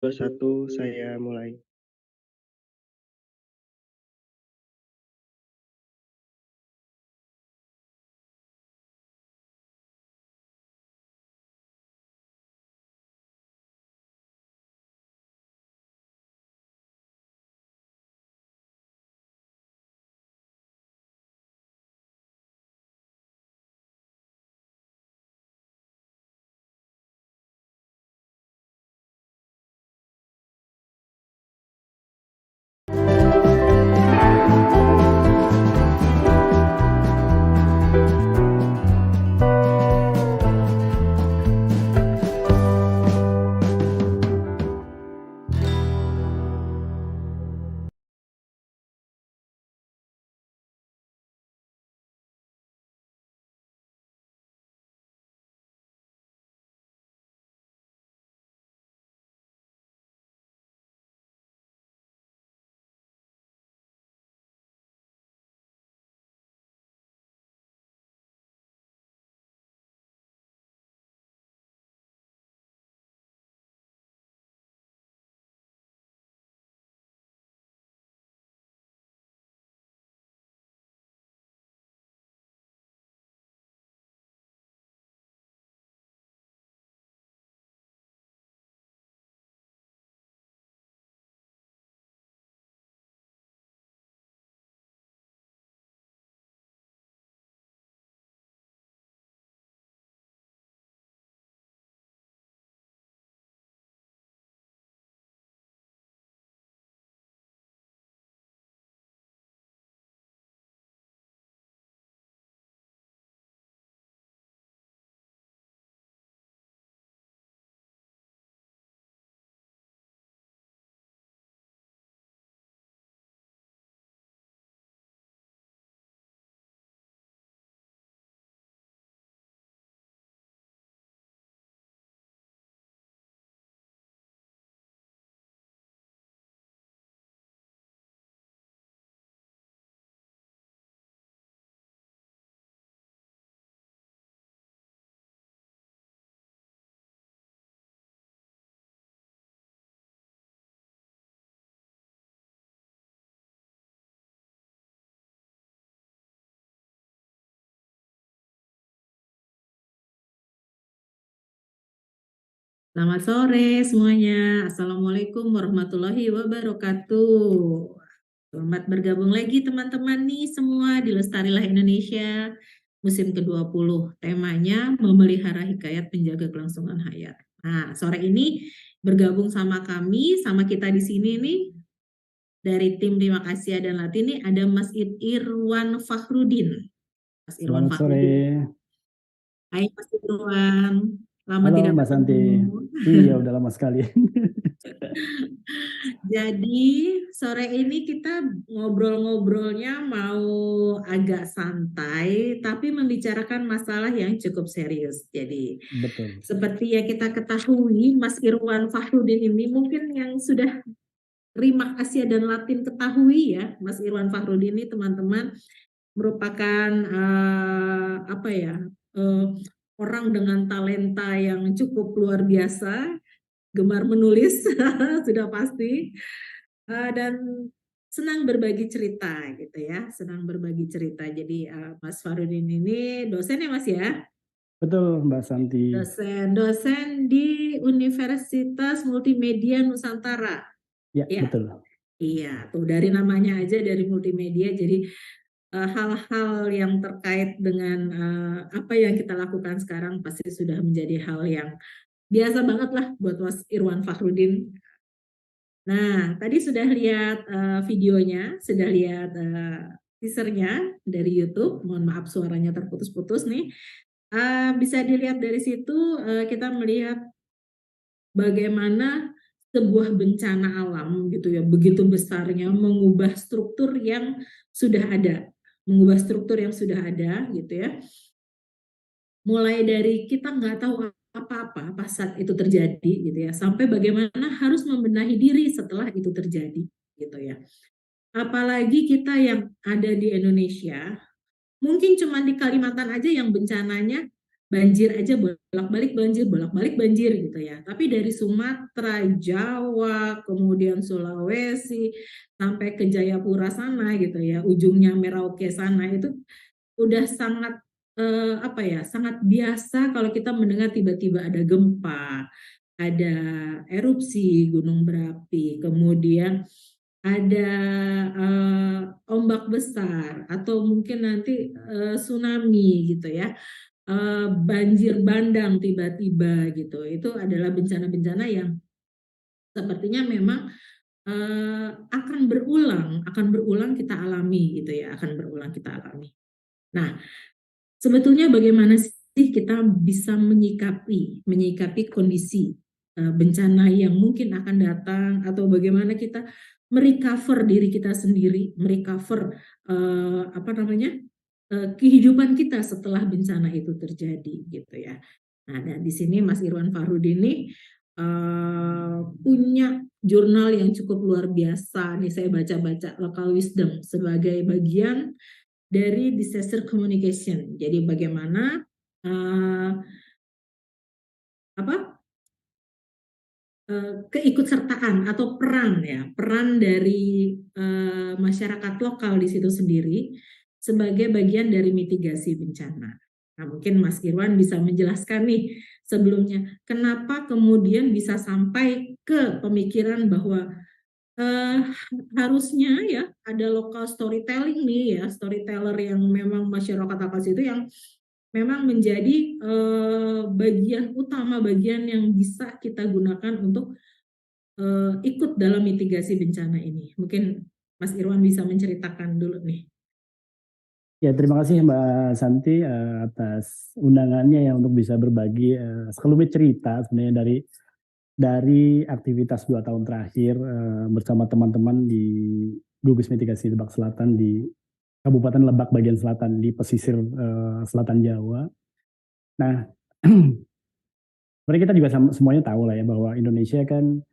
21 saya mulai. Selamat sore semuanya. Assalamualaikum warahmatullahi wabarakatuh. Selamat bergabung lagi teman-teman nih semua di Lestarilah Indonesia musim ke-20. Temanya memelihara hikayat penjaga kelangsungan hayat. Nah, sore ini bergabung sama kami, sama kita di sini nih dari tim Terima Kasih dan Latin nih ada Mas Irwan Fakhrudin. Mas Irwan Selamat sore. Fakhrudin. Hai Mas Irwan. Lama Halo tidak Mbak Santi. ketemu. Iya, udah lama sekali. Jadi sore ini kita ngobrol-ngobrolnya mau agak santai, tapi membicarakan masalah yang cukup serius. Jadi Betul. seperti yang kita ketahui, Mas Irwan Fakhrudin ini mungkin yang sudah Rimak Asia dan Latin ketahui ya, Mas Irwan Fakhrudin ini teman-teman merupakan apa ya orang dengan talenta yang cukup luar biasa, gemar menulis sudah pasti. Dan senang berbagi cerita gitu ya, senang berbagi cerita. Jadi Mas Farudin ini dosen ya Mas ya? Betul Mbak Santi. Dosen di Universitas Multimedia Nusantara. Ya, Ya, betul. iya tuh dari namanya aja dari multimedia. Jadi hal-hal yang terkait dengan apa yang kita lakukan sekarang pasti sudah menjadi hal yang biasa banget lah buat Mas Irwan Fakhrudin. Nah, tadi sudah lihat videonya, sudah lihat teasernya dari YouTube. Mohon maaf suaranya terputus-putus nih. Bisa dilihat dari situ kita melihat bagaimana sebuah bencana alam gitu ya, begitu besarnya mengubah struktur yang sudah ada, mengubah struktur yang sudah ada gitu ya. Mulai dari kita nggak tahu apa-apa pas saat itu terjadi gitu ya, sampai bagaimana harus membenahi diri setelah itu terjadi gitu ya. Apalagi kita yang ada di Indonesia, mungkin cuma di Kalimantan aja yang bencananya banjir aja bolak-balik banjir gitu ya. Tapi dari Sumatera, Jawa, kemudian Sulawesi sampai ke Jayapura sana gitu ya, ujungnya Merauke sana itu udah sangat apa ya, sangat biasa kalau kita mendengar tiba-tiba ada gempa, ada erupsi gunung berapi, kemudian ada ombak besar atau mungkin nanti tsunami gitu ya, banjir bandang tiba-tiba gitu. Itu adalah bencana-bencana yang sepertinya memang akan berulang kita alami gitu ya, akan berulang kita alami. Nah, sebetulnya bagaimana sih kita bisa menyikapi kondisi bencana yang mungkin akan datang, atau bagaimana kita merecover diri kita sendiri, merecover apa namanya kehidupan kita setelah bencana itu terjadi gitu ya. Nah, dan di sini Mas Irwan Fakhrudin ini punya jurnal yang cukup luar biasa. Nih saya baca-baca Local Wisdom sebagai bagian dari disaster communication. Jadi bagaimana keikutsertaan atau peran dari masyarakat lokal di situ sendiri sebagai bagian dari mitigasi bencana. Nah, mungkin Mas Irwan bisa menjelaskan nih sebelumnya kenapa kemudian bisa sampai ke pemikiran bahwa harusnya ya ada local storytelling nih ya, storyteller yang memang masyarakat atas itu yang memang menjadi bagian utama, bagian yang bisa kita gunakan untuk ikut dalam mitigasi bencana ini. Mungkin Mas Irwan bisa menceritakan dulu nih. Ya, terima kasih Mbak Santi atas undangannya ya untuk bisa berbagi sekelumit cerita sebenarnya dari aktivitas 2 tahun terakhir bersama teman-teman di gugus mitigasi Lebak Selatan di Kabupaten Lebak bagian selatan di pesisir selatan Jawa. Nah, sebenarnya kita juga semuanya tahu lah ya bahwa Indonesia kan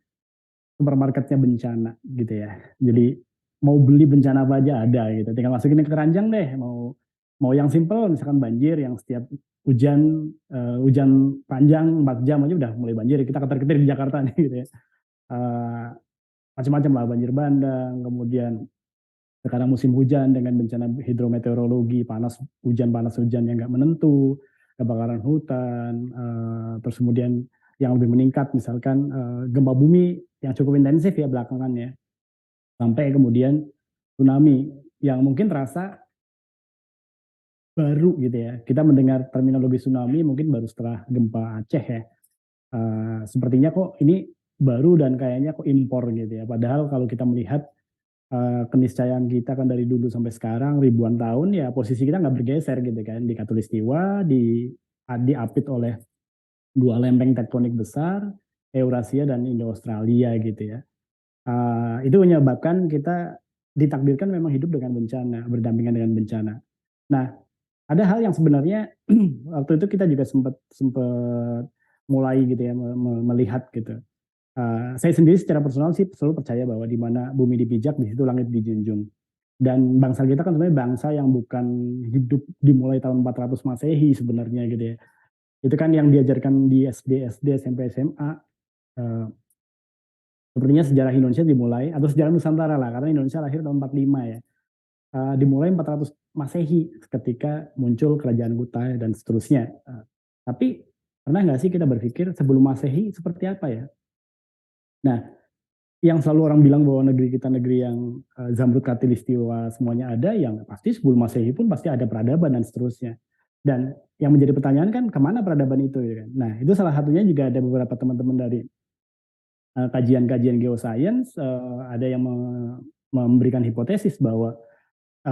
supermarketnya bencana gitu ya. Jadi mau beli bencana apa aja ada gitu. Tinggal masukin ke keranjang deh. Mau yang simple misalkan banjir yang setiap hujan panjang 4 jam aja udah mulai banjir. Kita ketar-ketir di Jakarta nih gitu ya. Macam-macam lah, banjir bandang, kemudian sekarang musim hujan dengan bencana hidrometeorologi, panas hujan yang nggak menentu, kebakaran hutan, terus kemudian yang lebih meningkat misalkan gempa bumi yang cukup intensif ya belakangan ya, sampai kemudian tsunami yang mungkin terasa baru gitu ya. Kita mendengar terminologi tsunami mungkin baru setelah gempa Aceh ya. Sepertinya kok ini baru dan kayaknya kok impor gitu ya. Padahal kalau kita melihat keniscayaan kita kan dari dulu sampai sekarang ribuan tahun ya posisi kita nggak bergeser gitu kan, di Katulistiwa diapit oleh 2 lempeng tektonik besar, Eurasia dan Indo-Australia gitu ya. Itu menyebabkan kita ditakdirkan memang hidup dengan bencana, berdampingan dengan bencana. Nah, ada hal yang sebenarnya waktu itu kita juga sempat mulai gitu ya melihat gitu. Saya sendiri secara personal sih selalu percaya bahwa di mana bumi dipijak di situ langit dijunjung. Dan bangsa kita kan sebenarnya bangsa yang bukan hidup dimulai tahun 400 Masehi sebenarnya gitu ya. Itu kan yang diajarkan di SD, SMP, SMA. Sepertinya sejarah Indonesia dimulai, atau sejarah Nusantara lah, karena Indonesia lahir tahun 45 ya. Dimulai 400 Masehi ketika muncul kerajaan Kutai dan seterusnya. Tapi pernah nggak sih kita berpikir sebelum Masehi seperti apa ya? Nah, yang selalu orang bilang bahwa negeri kita negeri yang Zamrud Khatulistiwa semuanya ada, yang pasti sebelum Masehi pun pasti ada peradaban dan seterusnya. Dan yang menjadi pertanyaan kan kemana peradaban itu ya kan? Nah, itu salah satunya juga ada beberapa teman-teman dari kajian-kajian geoscience, ada yang memberikan hipotesis bahwa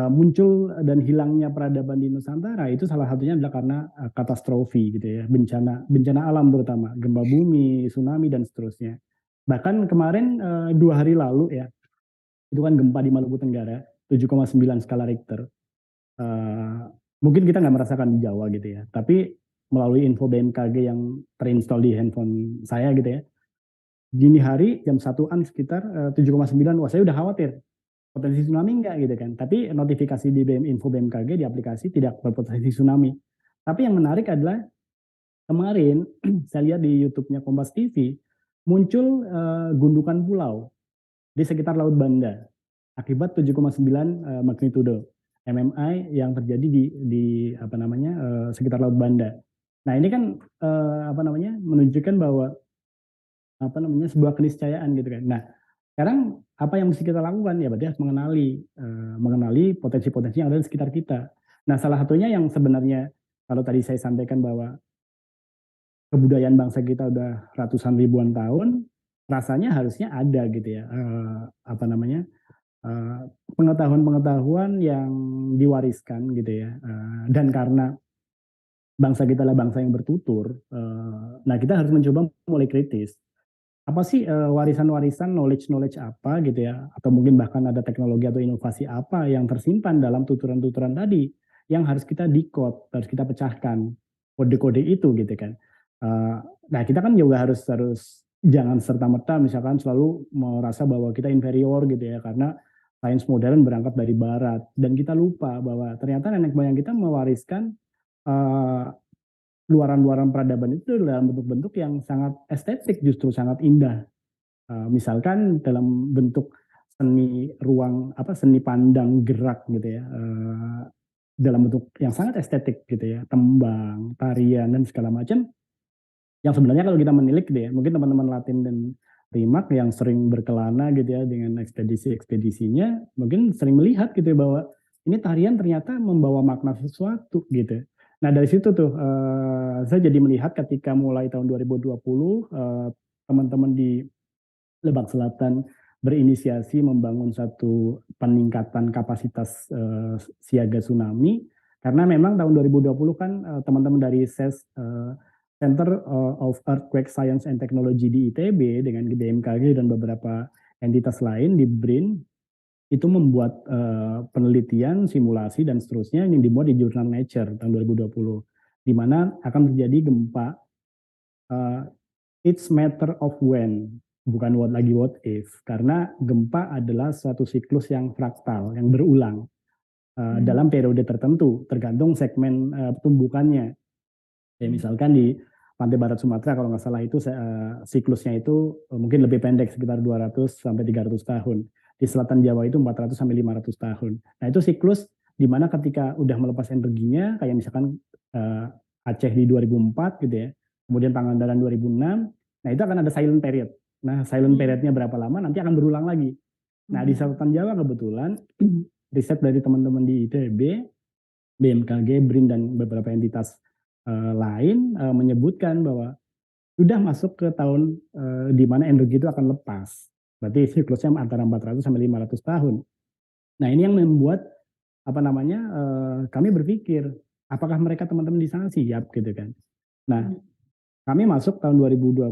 muncul dan hilangnya peradaban di Nusantara itu salah satunya adalah karena katastrofi gitu ya, bencana alam terutama gempa bumi, tsunami dan seterusnya. Bahkan kemarin 2 hari lalu ya, itu kan gempa di Maluku Tenggara 7,9 skala Richter. Mungkin kita nggak merasakan di Jawa gitu ya, tapi melalui info BMKG yang terinstall di handphone saya gitu ya, dini hari jam 1-an sekitar 7,9, wah saya udah khawatir potensi tsunami enggak gitu kan. Tapi notifikasi di info BMKG di aplikasi tidak berpotensi tsunami. Tapi yang menarik adalah kemarin saya lihat di YouTube-nya Kompas TV muncul gundukan pulau di sekitar Laut Banda akibat 7,9 magnitudo MMI yang terjadi di apa namanya sekitar Laut Banda. Nah ini kan apa namanya menunjukkan bahwa apa namanya sebuah keniscayaan gitu kan. Nah sekarang apa yang mesti kita lakukan ya berarti harus mengenali potensi-potensi yang ada di sekitar kita. Nah salah satunya yang sebenarnya kalau tadi saya sampaikan bahwa kebudayaan bangsa kita udah ratusan ribuan tahun, rasanya harusnya ada gitu ya apa namanya pengetahuan-pengetahuan yang diwariskan gitu ya. Dan karena bangsa kita adalah bangsa yang bertutur, nah kita harus mencoba mulai kritis. Apa sih warisan-warisan knowledge apa gitu ya, atau mungkin bahkan ada teknologi atau inovasi apa yang tersimpan dalam tuturan-tuturan tadi yang harus kita decode, harus kita pecahkan kode-kode itu gitu kan. Nah kita kan juga harus jangan serta-merta misalkan selalu merasa bahwa kita inferior gitu ya karena sains modern berangkat dari barat dan kita lupa bahwa ternyata nenek moyang kita mewariskan luaran-luaran peradaban itu dalam bentuk-bentuk yang sangat estetik, justru sangat indah. Misalkan dalam bentuk seni ruang seni pandang gerak gitu ya, dalam bentuk yang sangat estetik gitu ya, tembang, tarian dan segala macam. Yang sebenarnya kalau kita menilik gitu ya, mungkin teman-teman Latin dan Rimak yang sering berkelana gitu ya dengan ekspedisinya, mungkin sering melihat gitu ya bahwa ini tarian ternyata membawa makna sesuatu gitu. Nah dari situ tuh saya jadi melihat ketika mulai tahun 2020 teman-teman di Lebak Selatan berinisiasi membangun satu peningkatan kapasitas siaga tsunami karena memang tahun 2020 kan teman-teman dari Center of Earthquake Science and Technology di ITB dengan BMKG dan beberapa entitas lain di BRIN itu membuat penelitian, simulasi dan seterusnya yang dimuat di jurnal Nature tahun 2020 di mana akan terjadi gempa it's matter of when bukan what if karena gempa adalah suatu siklus yang fraktal yang berulang dalam periode tertentu tergantung segmen tumbukannya. Ya misalkan di pantai barat Sumatera kalau nggak salah itu siklusnya itu mungkin lebih pendek sekitar 200 sampai 300 tahun. Di selatan Jawa itu 400 sampai 500 tahun. Nah itu siklus di mana ketika udah melepas energinya kayak misalkan Aceh di 2004 gitu ya. Kemudian Pangandaran 2006. Nah itu akan ada silent period. Nah silent periodnya berapa lama nanti akan berulang lagi. Nah di selatan Jawa kebetulan riset dari teman-teman di ITB, BMKG, BRIN dan beberapa entitas lain menyebutkan bahwa sudah masuk ke tahun di mana energi itu akan lepas. Berarti siklusnya antara 400 sampai 500 tahun. Nah, ini yang membuat kami berpikir apakah mereka teman-teman di sana siap gitu kan. Nah, kami masuk tahun 2020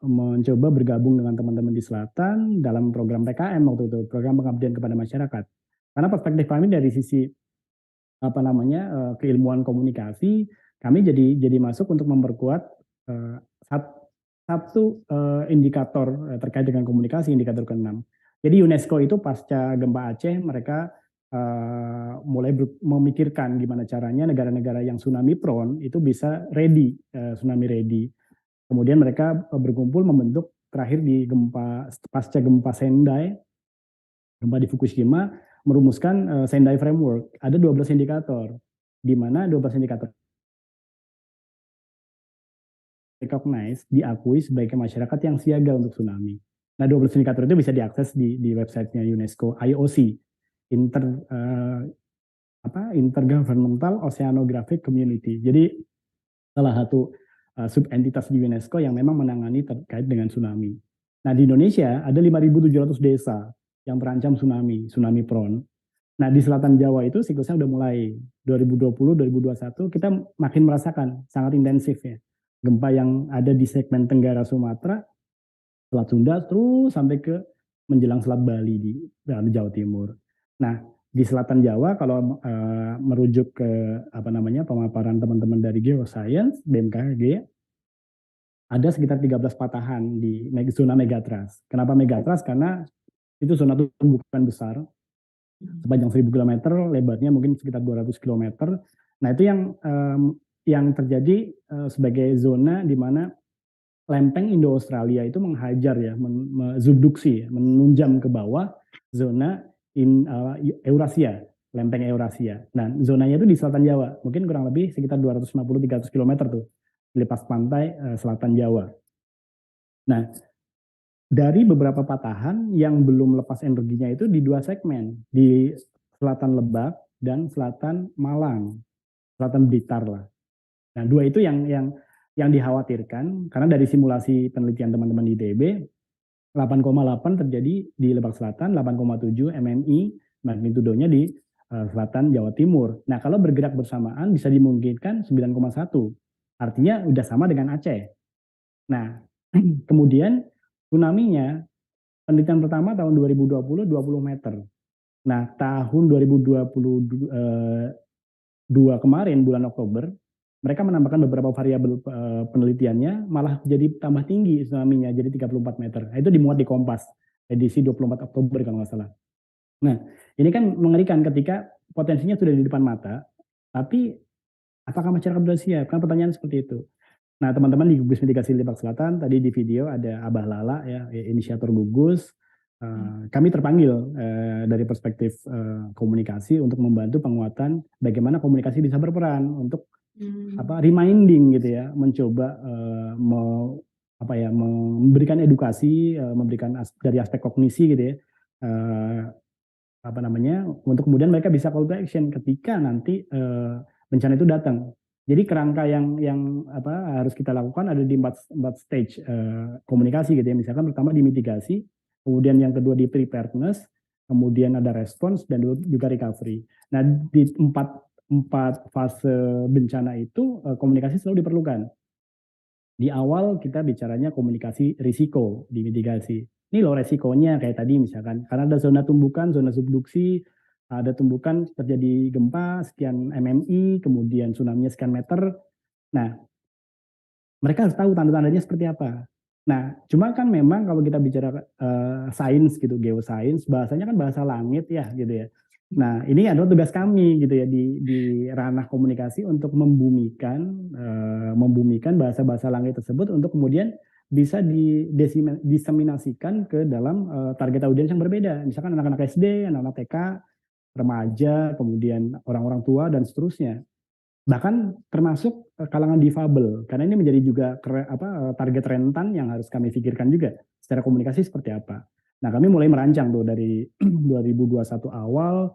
mencoba bergabung dengan teman-teman di selatan dalam program PKM waktu itu, program pengabdian kepada masyarakat. Karena perspektif kami dari sisi keilmuan komunikasi, kami jadi masuk untuk memperkuat satu indikator terkait dengan komunikasi, indikator ke-6. Jadi UNESCO itu pasca gempa Aceh mereka mulai memikirkan gimana caranya negara-negara yang tsunami prone itu bisa ready, tsunami ready. Kemudian mereka berkumpul membentuk terakhir di pasca gempa Sendai, gempa di Fukushima, merumuskan Sendai Framework. Ada 12 indikator, di mana 12 indikator recognize, diakui sebagai masyarakat yang siaga untuk tsunami. Nah, 12 indikator itu bisa diakses di websitenya UNESCO, IOC, Intergovernmental Oceanographic Community. Jadi salah satu subentitas di UNESCO yang memang menangani terkait dengan tsunami. Nah, di Indonesia ada 5.700 desa yang terancam tsunami prone. Nah, di selatan Jawa itu siklusnya udah mulai 2020, 2021 kita makin merasakan sangat intensif ya. Gempa yang ada di segmen Tenggara Sumatera, Selat Sunda terus sampai ke menjelang Selat Bali di Jawa Timur. Nah, di selatan Jawa kalau merujuk ke pemaparan teman-teman dari Geoscience, BMKG, ada sekitar 13 patahan di zona megatrust. Kenapa megatrust? Karena itu zona tumbukan besar, sepanjang 1.000 km, lebarnya mungkin sekitar 200 km. Nah itu yang yang terjadi sebagai zona di mana lempeng Indo-Australia itu menghajar ya, subduksi, ya, menunjam ke bawah zona Eurasia, lempeng Eurasia. Nah, zonanya itu di selatan Jawa, mungkin kurang lebih sekitar 250-300 km tuh, di lepas pantai selatan Jawa. Nah, dari beberapa patahan yang belum lepas energinya itu di dua segmen, di selatan Lebak dan selatan Malang, selatan Blitar lah. Nah, dua itu yang dikhawatirkan karena dari simulasi penelitian teman-teman di ITB 8,8 terjadi di Lebak Selatan, 8,7 MMI magnitudonya di selatan Jawa Timur. Nah, kalau bergerak bersamaan bisa dimungkinkan 9,1. Artinya udah sama dengan Aceh. Nah, kemudian tsunami-nya penelitian pertama tahun 2020 20 meter. Nah, tahun 2022 kemarin bulan Oktober mereka menambahkan beberapa variabel penelitiannya malah jadi tambah tinggi tsunami-nya jadi 34 meter. Nah, itu dimuat di Kompas edisi 24 Oktober kalau nggak salah. Nah, ini kan mengerikan ketika potensinya sudah di depan mata, tapi apakah masyarakat sudah siap? Kan pertanyaan seperti itu. Nah, teman-teman di Gugus Mitigasi Lebak Selatan, tadi di video ada Abah Lala, ya, inisiator gugus. Kami terpanggil dari perspektif komunikasi untuk membantu penguatan bagaimana komunikasi bisa berperan untuk reminding gitu ya, mencoba memberikan edukasi, memberikan dari aspek kognisi gitu ya, untuk kemudian mereka bisa call to action ketika nanti bencana itu datang. Jadi kerangka yang harus kita lakukan ada di empat stage komunikasi gitu ya. Misalkan pertama di mitigasi, kemudian yang kedua di preparedness, kemudian ada response dan juga recovery. Nah, di empat fase bencana itu komunikasi selalu diperlukan. Di awal kita bicaranya komunikasi risiko di mitigasi. Ini loh resikonya kayak tadi misalkan, karena ada zona tumbukan, zona subduksi, ada tumbukan terjadi gempa sekian MMI, kemudian tsunami-nya sekian meter. Nah, mereka harus tahu tanda-tandanya seperti apa. Nah, cuma kan memang kalau kita bicara sains gitu, geosains, bahasanya kan bahasa langit ya gitu ya. Nah, ini adalah tugas kami gitu ya di ranah komunikasi untuk membumikan bahasa-bahasa langit tersebut untuk kemudian bisa diseminasikan ke dalam target audiens yang berbeda. Misalkan anak-anak SD, anak-anak TK, remaja, kemudian orang-orang tua dan seterusnya. Bahkan termasuk kalangan difabel, karena ini menjadi juga target rentan yang harus kami pikirkan juga secara komunikasi seperti apa. Nah, kami mulai merancang tuh dari 2021 awal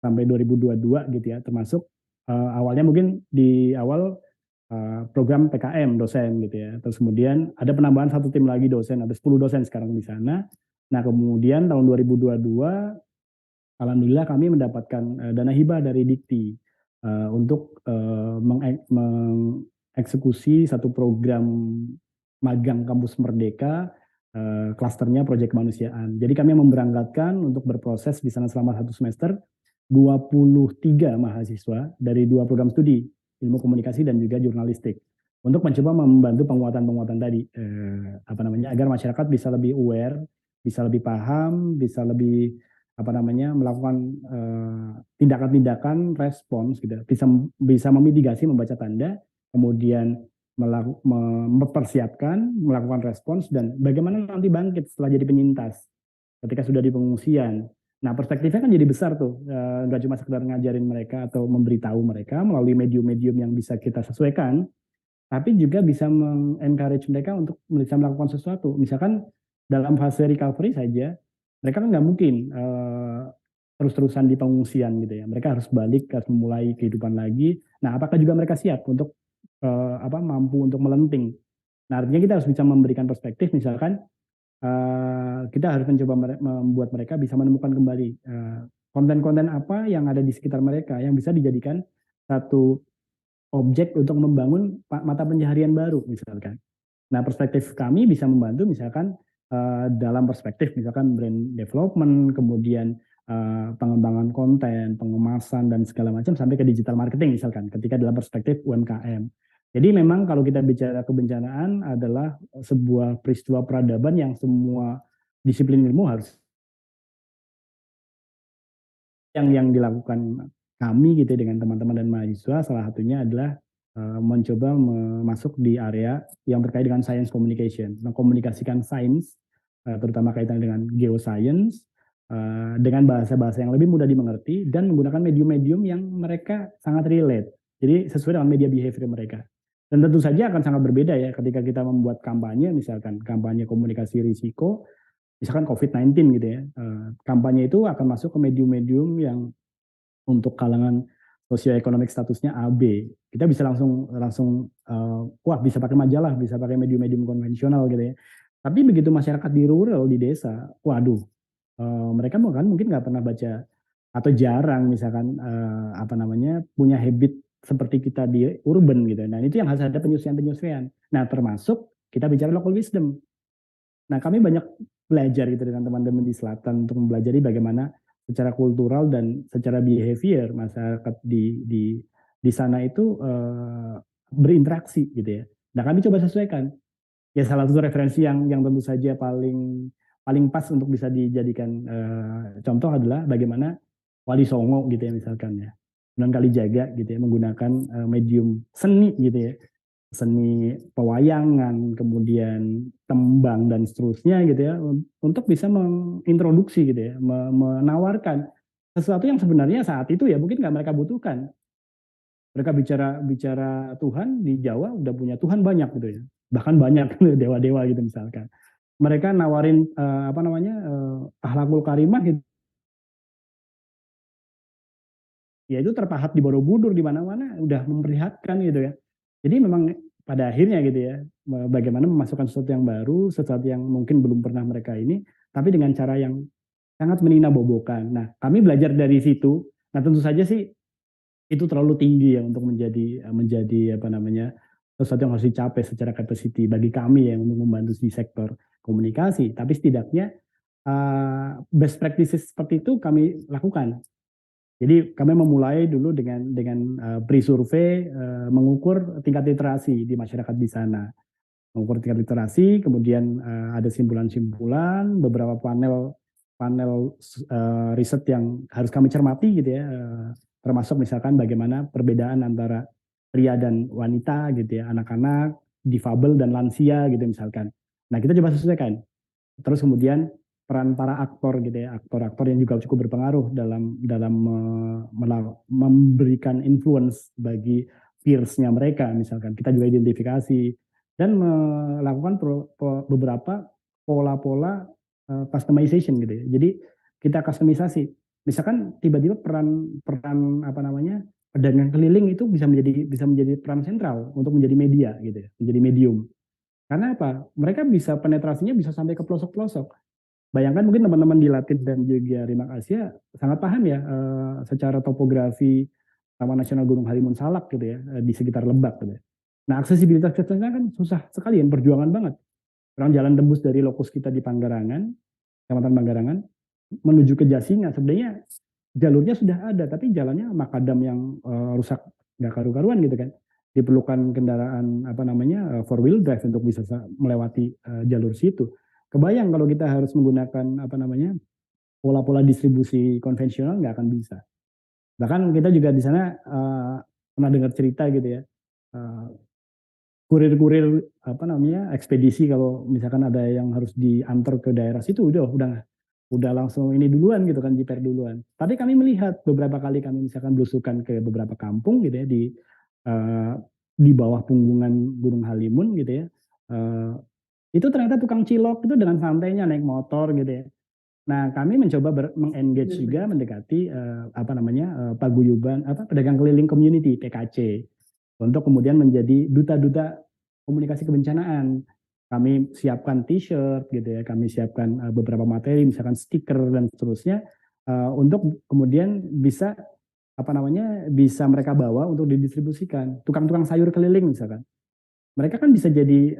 sampai 2022 gitu ya, termasuk awalnya mungkin di awal program PKM dosen gitu ya. Terus kemudian ada penambahan satu tim lagi dosen, ada 10 dosen sekarang di sana. Nah, kemudian tahun 2022 alhamdulillah kami mendapatkan dana hibah dari Dikti untuk mengeksekusi satu program magang kampus Merdeka, klasternya proyek kemanusiaan. Jadi kami memberangkatkan untuk berproses di sana selama 1 semester 23 mahasiswa dari 2 program studi, ilmu komunikasi dan juga jurnalistik, untuk mencoba membantu penguatan tadi, agar masyarakat bisa lebih aware, bisa lebih paham, bisa lebih melakukan tindakan-tindakan respons gitu, bisa memitigasi, membaca tanda, kemudian mempersiapkan, melakukan respons, dan bagaimana nanti bangkit setelah jadi penyintas ketika sudah di pengungsian. Nah, perspektifnya kan jadi besar tuh, nggak cuma sekedar ngajarin mereka atau memberitahu mereka melalui medium-medium yang bisa kita sesuaikan, tapi juga bisa mengencourage mereka untuk bisa melakukan sesuatu. Misalkan dalam fase recovery saja, mereka kan nggak mungkin terus-terusan di pengungsian gitu ya. Mereka harus balik, harus memulai kehidupan lagi. Nah, apakah juga mereka siap untuk mampu untuk melenting? Nah, artinya kita harus bisa memberikan perspektif, misalkan kita harus mencoba membuat mereka bisa menemukan kembali konten-konten apa yang ada di sekitar mereka yang bisa dijadikan satu objek untuk membangun mata pencaharian baru misalkan. Nah, perspektif kami bisa membantu misalkan dalam perspektif misalkan brand development, kemudian pengembangan konten, pengemasan dan segala macam sampai ke digital marketing misalkan ketika dalam perspektif UMKM. Jadi memang kalau kita bicara kebencanaan adalah sebuah peristiwa peradaban yang semua disiplin ilmu harus yang dilakukan kami gitu dengan teman-teman dan mahasiswa, salah satunya adalah mencoba masuk di area yang terkait dengan science communication, mengkomunikasikan sains, terutama kaitan dengan geoscience, dengan bahasa-bahasa yang lebih mudah dimengerti dan menggunakan medium-medium yang mereka sangat relate. Jadi sesuai dengan media behavior mereka. Dan tentu saja akan sangat berbeda ya ketika kita membuat kampanye, misalkan kampanye komunikasi risiko, misalkan COVID-19 gitu ya. Kampanye itu akan masuk ke medium-medium yang untuk kalangan sosioekonomik statusnya AB. Kita bisa langsung wah bisa pakai majalah, bisa pakai medium-medium konvensional gitu ya. Tapi begitu masyarakat di rural, di desa, waduh, mereka mungkin nggak pernah baca atau jarang misalkan punya habit seperti kita di urban gitu. Nah itu yang harus ada penyesuaian. Nah termasuk kita bicara local wisdom. Nah kami banyak belajar gitu dengan teman-teman di selatan untuk mempelajari bagaimana secara kultural dan secara behavior masyarakat di sana itu berinteraksi gitu ya. Nah kami coba sesuaikan. Ya salah satu referensi yang tentu saja paling pas untuk bisa dijadikan contoh adalah bagaimana Wali Songo gitu ya misalkan ya. Sunan Kalijaga gitu ya menggunakan medium seni gitu ya. Seni pewayangan, kemudian tembang dan seterusnya gitu ya untuk bisa mengintroduksi gitu ya, menawarkan sesuatu yang sebenarnya saat itu ya mungkin nggak mereka butuhkan. Mereka bicara Tuhan di Jawa udah punya Tuhan banyak gitu ya. Bahkan banyak dewa-dewa gitu misalkan. Mereka nawarin akhlakul karimah gitu. Ya itu terpahat di Borobudur di mana-mana udah memperlihatkan gitu ya. Jadi memang pada akhirnya gitu ya, bagaimana memasukkan sesuatu yang baru, sesuatu yang mungkin belum pernah mereka ini, tapi dengan cara yang sangat menina bobokan. Nah, kami belajar dari situ. Nah, tentu saja sih itu terlalu tinggi ya untuk menjadi sesuatu yang harus dicapai secara capacity bagi kami yang untuk membantu di sektor komunikasi. Tapi setidaknya best practices seperti itu kami lakukan. Jadi kami memulai dulu dengan pre-survey mengukur tingkat literasi di masyarakat di sana. Mengukur tingkat literasi, kemudian ada simpulan-simpulan, beberapa panel riset yang harus kami cermati gitu ya. Termasuk misalkan bagaimana perbedaan antara pria dan wanita gitu ya, anak-anak, difabel dan lansia gitu misalkan. Nah, kita coba sesuaikan. Terus kemudian peran para aktor gitu ya, aktor-aktor yang juga cukup berpengaruh dalam memberikan influence bagi peers-nya mereka misalkan. Kita juga identifikasi dan melakukan beberapa pola-pola customization gitu ya. Jadi kita customisasi. Misalkan tiba-tiba peran pedagang keliling itu bisa menjadi peran sentral untuk menjadi media gitu ya, menjadi medium. Karena apa? Mereka bisa penetrasinya bisa sampai ke pelosok-pelosok. Bayangkan mungkin teman-teman di Latin dan juga Rimak Asia sangat paham ya secara topografi Taman Nasional Gunung Halimun Salak gitu ya di sekitar Lebak gitu ya. Nah aksesibilitas kita kan susah sekali ya, perjuangan banget. Orang jalan tembus dari lokus kita di Panggarangan, Kecamatan Panggarangan, menuju ke Jasinga sebenarnya jalurnya sudah ada, tapi jalannya makadam yang rusak nggak karu-karuan gitu kan. Diperlukan kendaraan four wheel drive untuk bisa melewati jalur situ. Kebayang kalau kita harus menggunakan pola-pola distribusi konvensional nggak akan bisa. Bahkan kita juga di sana pernah dengar cerita gitu ya, kurir-kurir ekspedisi kalau misalkan ada yang harus diantar ke daerah situ udah langsung ini duluan gitu kan, jiper duluan. Tapi kami melihat beberapa kali kami misalkan belusukan ke beberapa kampung gitu ya di bawah punggungan Gunung Halimun gitu ya. Itu ternyata tukang cilok itu dengan santainya naik motor gitu ya. Nah, kami mencoba mengengage juga mendekati paguyuban pedagang keliling community PKC untuk kemudian menjadi duta-duta komunikasi kebencanaan. Kami siapkan t-shirt gitu ya, kami siapkan beberapa materi misalkan stiker dan seterusnya untuk kemudian bisa bisa mereka bawa untuk didistribusikan. Tukang-tukang sayur keliling misalkan. Mereka kan bisa jadi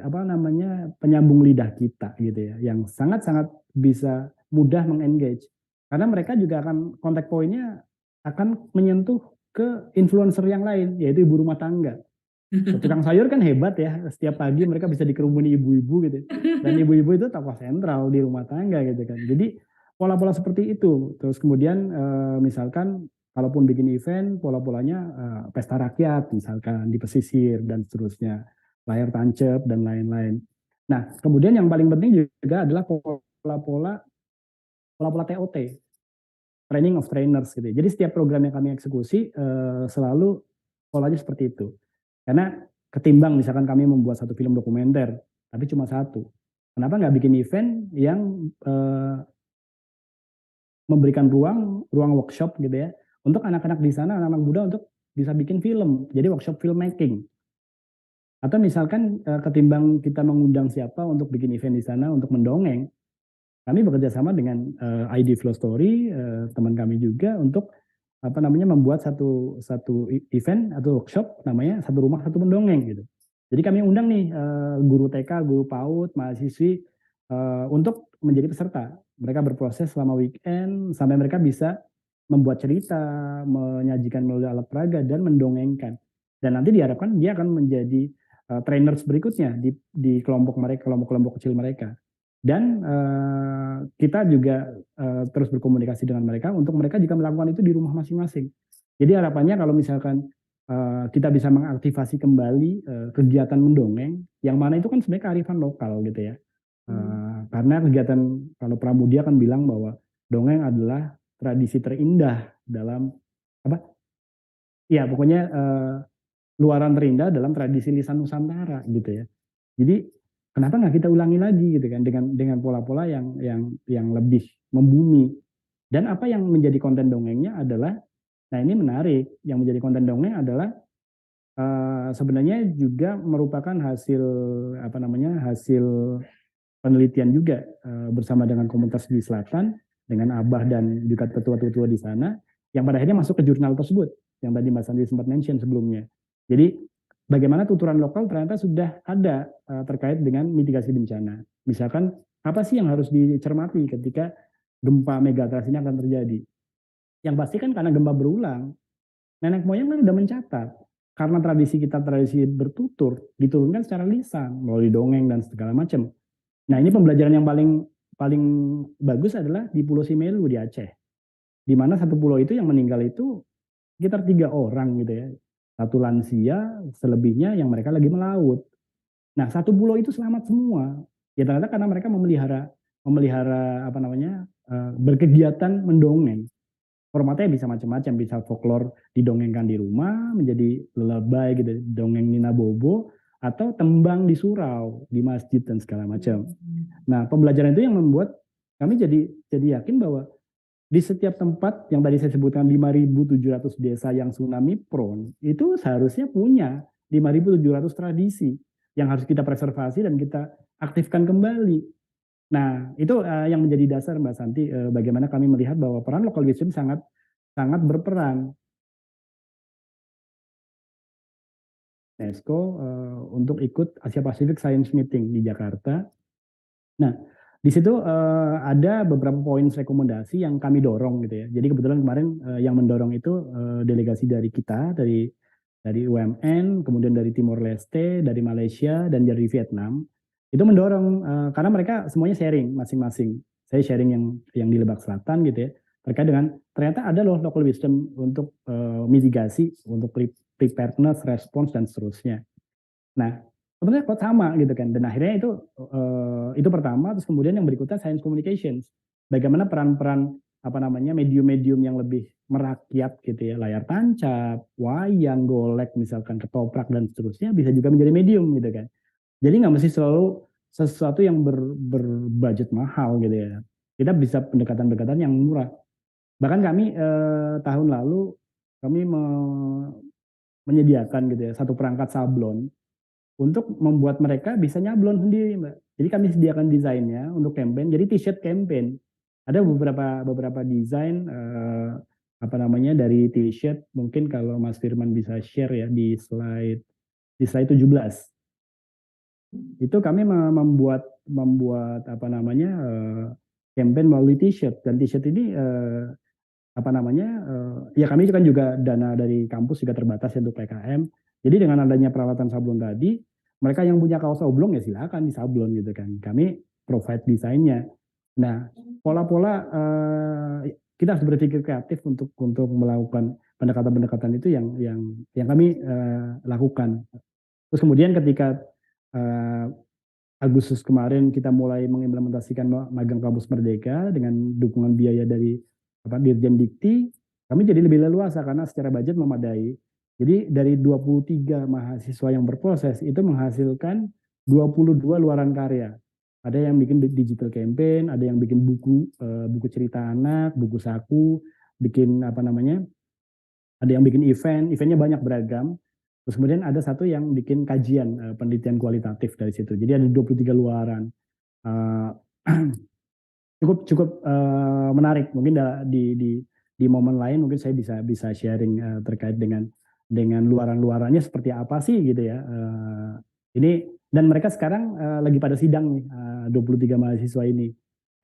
penyambung lidah kita gitu ya, yang sangat-sangat bisa mudah mengengage. Karena mereka juga akan kontak poinnya akan menyentuh ke influencer yang lain, yaitu ibu rumah tangga. Tukang sayur kan hebat ya, setiap pagi mereka bisa dikerumuni ibu-ibu gitu. Dan ibu-ibu itu tokoh sentral di rumah tangga gitu kan. Jadi pola-pola seperti itu. Terus kemudian misalkan kalaupun bikin event, pola-polanya pesta rakyat misalkan di pesisir dan seterusnya, layar tancap dan lain-lain. Nah, kemudian yang paling penting juga adalah pola-pola TOT, training of trainers gitu. Jadi setiap program yang kami eksekusi selalu polanya seperti itu. Karena ketimbang misalkan kami membuat satu film dokumenter, tapi cuma satu. Kenapa nggak bikin event yang memberikan ruang workshop gitu ya, untuk anak-anak di sana, anak-anak muda untuk bisa bikin film, jadi workshop filmmaking. Atau misalkan ketimbang kita mengundang siapa untuk bikin event di sana untuk mendongeng, kami bekerja sama dengan ID Flow Story, teman kami juga untuk membuat satu event atau workshop namanya Satu Rumah Satu Mendongeng gitu. Jadi kami undang nih guru TK, guru PAUD, mahasiswi untuk menjadi peserta. Mereka berproses selama weekend sampai mereka bisa membuat cerita, menyajikan melalui alat peraga dan mendongengkan. Dan nanti diharapkan dia akan menjadi trainers berikutnya di kelompok mereka, kelompok kecil mereka. Dan kita juga terus berkomunikasi dengan mereka untuk mereka jika melakukan itu di rumah masing-masing. Jadi harapannya kalau misalkan kita bisa mengaktifasi kembali kegiatan mendongeng, yang mana itu kan sebenarnya kearifan lokal gitu ya. Karena kegiatan, kalau Pramudia kan bilang bahwa dongeng adalah tradisi terindah dalam pokoknya luaran terindah dalam tradisi lisan Nusantara gitu ya. Jadi kenapa nggak kita ulangi lagi gitu kan dengan pola-pola yang lebih membumi. Dan apa yang menjadi konten dongengnya adalah, nah ini menarik, yang menjadi konten dongeng adalah sebenarnya juga merupakan hasil hasil penelitian juga bersama dengan komunitas di selatan, dengan Abah dan juga tetua-tetua di sana, yang pada akhirnya masuk ke jurnal tersebut yang tadi Mbak Santi sempat mention sebelumnya. Jadi bagaimana tuturan lokal ternyata sudah ada terkait dengan mitigasi bencana. Misalkan apa sih yang harus dicermati ketika gempa megatrust ini akan terjadi? Yang pasti kan karena gempa berulang, nenek moyang kan sudah mencatat. Karena tradisi kita, tradisi bertutur, diturunkan secara lisan, melalui dongeng dan segala macam. Nah ini pembelajaran yang paling bagus adalah di Pulau Simelu di Aceh. Di mana satu pulau itu yang meninggal itu sekitar 3 orang gitu ya. Satu lansia, selebihnya yang mereka lagi melaut. Nah, satu pulau itu selamat semua. Ya ternyata karena mereka memelihara berkegiatan mendongeng. Formatnya bisa macam-macam, bisa folklore didongengkan di rumah, menjadi lebay gitu, dongeng Nina Bobo, atau tembang di surau, di masjid dan segala macam. Nah, pembelajaran itu yang membuat kami jadi yakin bahwa di setiap tempat yang tadi saya sebutkan 5.700 desa yang tsunami prone, itu seharusnya punya 5.700 tradisi yang harus kita preservasi dan kita aktifkan kembali. Nah, itu yang menjadi dasar Mbak Santi, bagaimana kami melihat bahwa peran local wisdom sangat berperan. UNESCO untuk ikut Asia Pacific Science Meeting di Jakarta. Nah, di situ ada beberapa poin rekomendasi yang kami dorong gitu ya. Jadi kebetulan kemarin yang mendorong itu delegasi dari kita, dari UMN, kemudian dari Timor Leste, dari Malaysia, dan dari Vietnam. Itu mendorong karena mereka semuanya sharing masing-masing. Saya sharing yang di Lebak Selatan gitu ya, terkait dengan ternyata ada loh local wisdom untuk mitigasi, untuk preparedness, response, dan seterusnya. Nah, sebenarnya kok sama gitu kan. Dan akhirnya itu pertama, terus kemudian yang berikutnya science communications. Bagaimana peran-peran medium-medium yang lebih merakyat gitu ya, layar tancap, wayang, golek, misalkan ketoprak dan seterusnya bisa juga menjadi medium gitu kan. Jadi nggak mesti selalu sesuatu yang berbudget mahal gitu ya. Kita bisa pendekatan-pendekatan yang murah. Bahkan kami tahun lalu kami menyediakan gitu ya satu perangkat sablon untuk membuat mereka bisa nyablon sendiri, Mbak. Jadi kami sediakan desainnya untuk campaign. Jadi t-shirt campaign. Ada beberapa desain dari t-shirt. Mungkin kalau Mas Firman bisa share ya di slide 17. Itu kami membuat campaign melalui t-shirt, dan t-shirt ini ya kami kan juga dana dari kampus juga terbatas ya untuk PKM. Jadi dengan adanya peralatan sablon tadi, mereka yang punya kaos oblong ya silakan disablon gitu kan. Kami provide desainnya. Nah, pola-pola kita harus berpikir kreatif untuk melakukan pendekatan-pendekatan itu yang kami lakukan. Terus kemudian ketika Agustus kemarin kita mulai mengimplementasikan magang kampus Merdeka dengan dukungan biaya dari Dirjen Dikti, kami jadi lebih leluasa karena secara budget memadai. Jadi dari 23 mahasiswa yang berproses itu menghasilkan 22 luaran karya. Ada yang bikin digital campaign, ada yang bikin buku cerita anak, buku saku, bikin ada yang bikin eventnya banyak beragam. Terus kemudian ada satu yang bikin kajian penelitian kualitatif dari situ. Jadi ada 23 luaran. Cukup menarik. Mungkin di momen lain mungkin saya bisa sharing terkait dengan luaran-luarannya seperti apa sih gitu ya. Ini dan mereka sekarang lagi pada sidang nih 23 mahasiswa ini.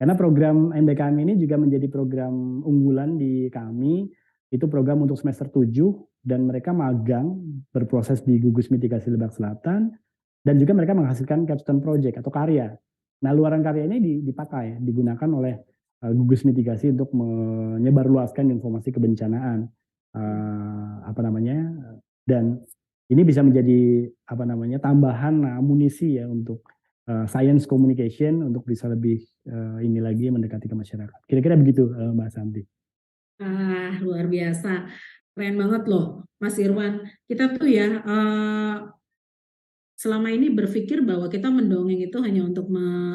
Karena program MBKM ini juga menjadi program unggulan di kami. Itu program untuk semester 7 dan mereka magang berproses di Gugus Mitigasi Lebak Selatan dan juga mereka menghasilkan capstone project atau karya. Nah, luaran karya ini digunakan oleh Gugus Mitigasi untuk menyebarluaskan informasi kebencanaan dan ini bisa menjadi tambahan amunisi ya untuk science communication untuk bisa lebih ini lagi mendekati ke masyarakat. Kira-kira begitu Mbak Santi. Luar biasa. Keren banget loh, Mas Irwan. Kita tuh ya selama ini berpikir bahwa kita mendongeng itu hanya untuk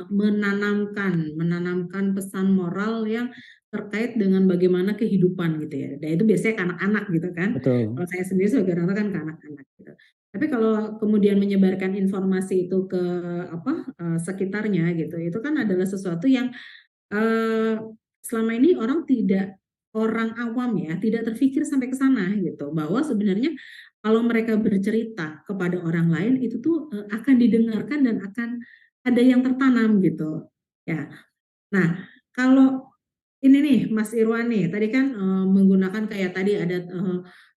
menanamkan pesan moral yang terkait dengan bagaimana kehidupan gitu ya. Dan itu biasanya ke anak-anak gitu kan. Betul. Kalau saya sendiri sebagai orang tua kan ke anak-anak gitu. Tapi kalau kemudian menyebarkan informasi itu ke sekitarnya gitu, itu kan adalah sesuatu yang selama ini orang awam ya tidak terpikir sampai ke sana gitu, bahwa sebenarnya kalau mereka bercerita kepada orang lain itu tuh akan didengarkan dan akan ada yang tertanam gitu ya. Nah, kalau ini nih Mas Irwan nih tadi kan menggunakan kayak tadi ada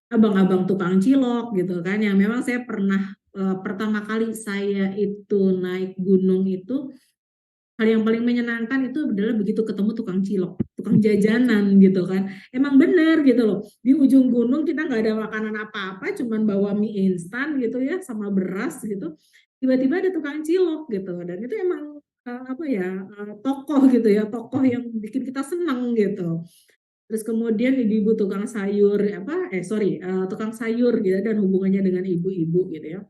abang-abang tukang cilok gitu kan, yang memang saya pernah pertama kali saya itu naik gunung itu hal yang paling menyenangkan itu adalah begitu ketemu tukang cilok, tukang jajanan gitu kan. Emang bener gitu loh. Di ujung gunung kita nggak ada makanan apa-apa, cuman bawa mie instan gitu ya, sama beras gitu. Tiba-tiba ada tukang cilok gitu. Dan itu emang tokoh gitu ya, tokoh yang bikin kita senang gitu. Terus kemudian ibu-ibu tukang sayur, tukang sayur gitu, dan hubungannya dengan ibu-ibu gitu ya.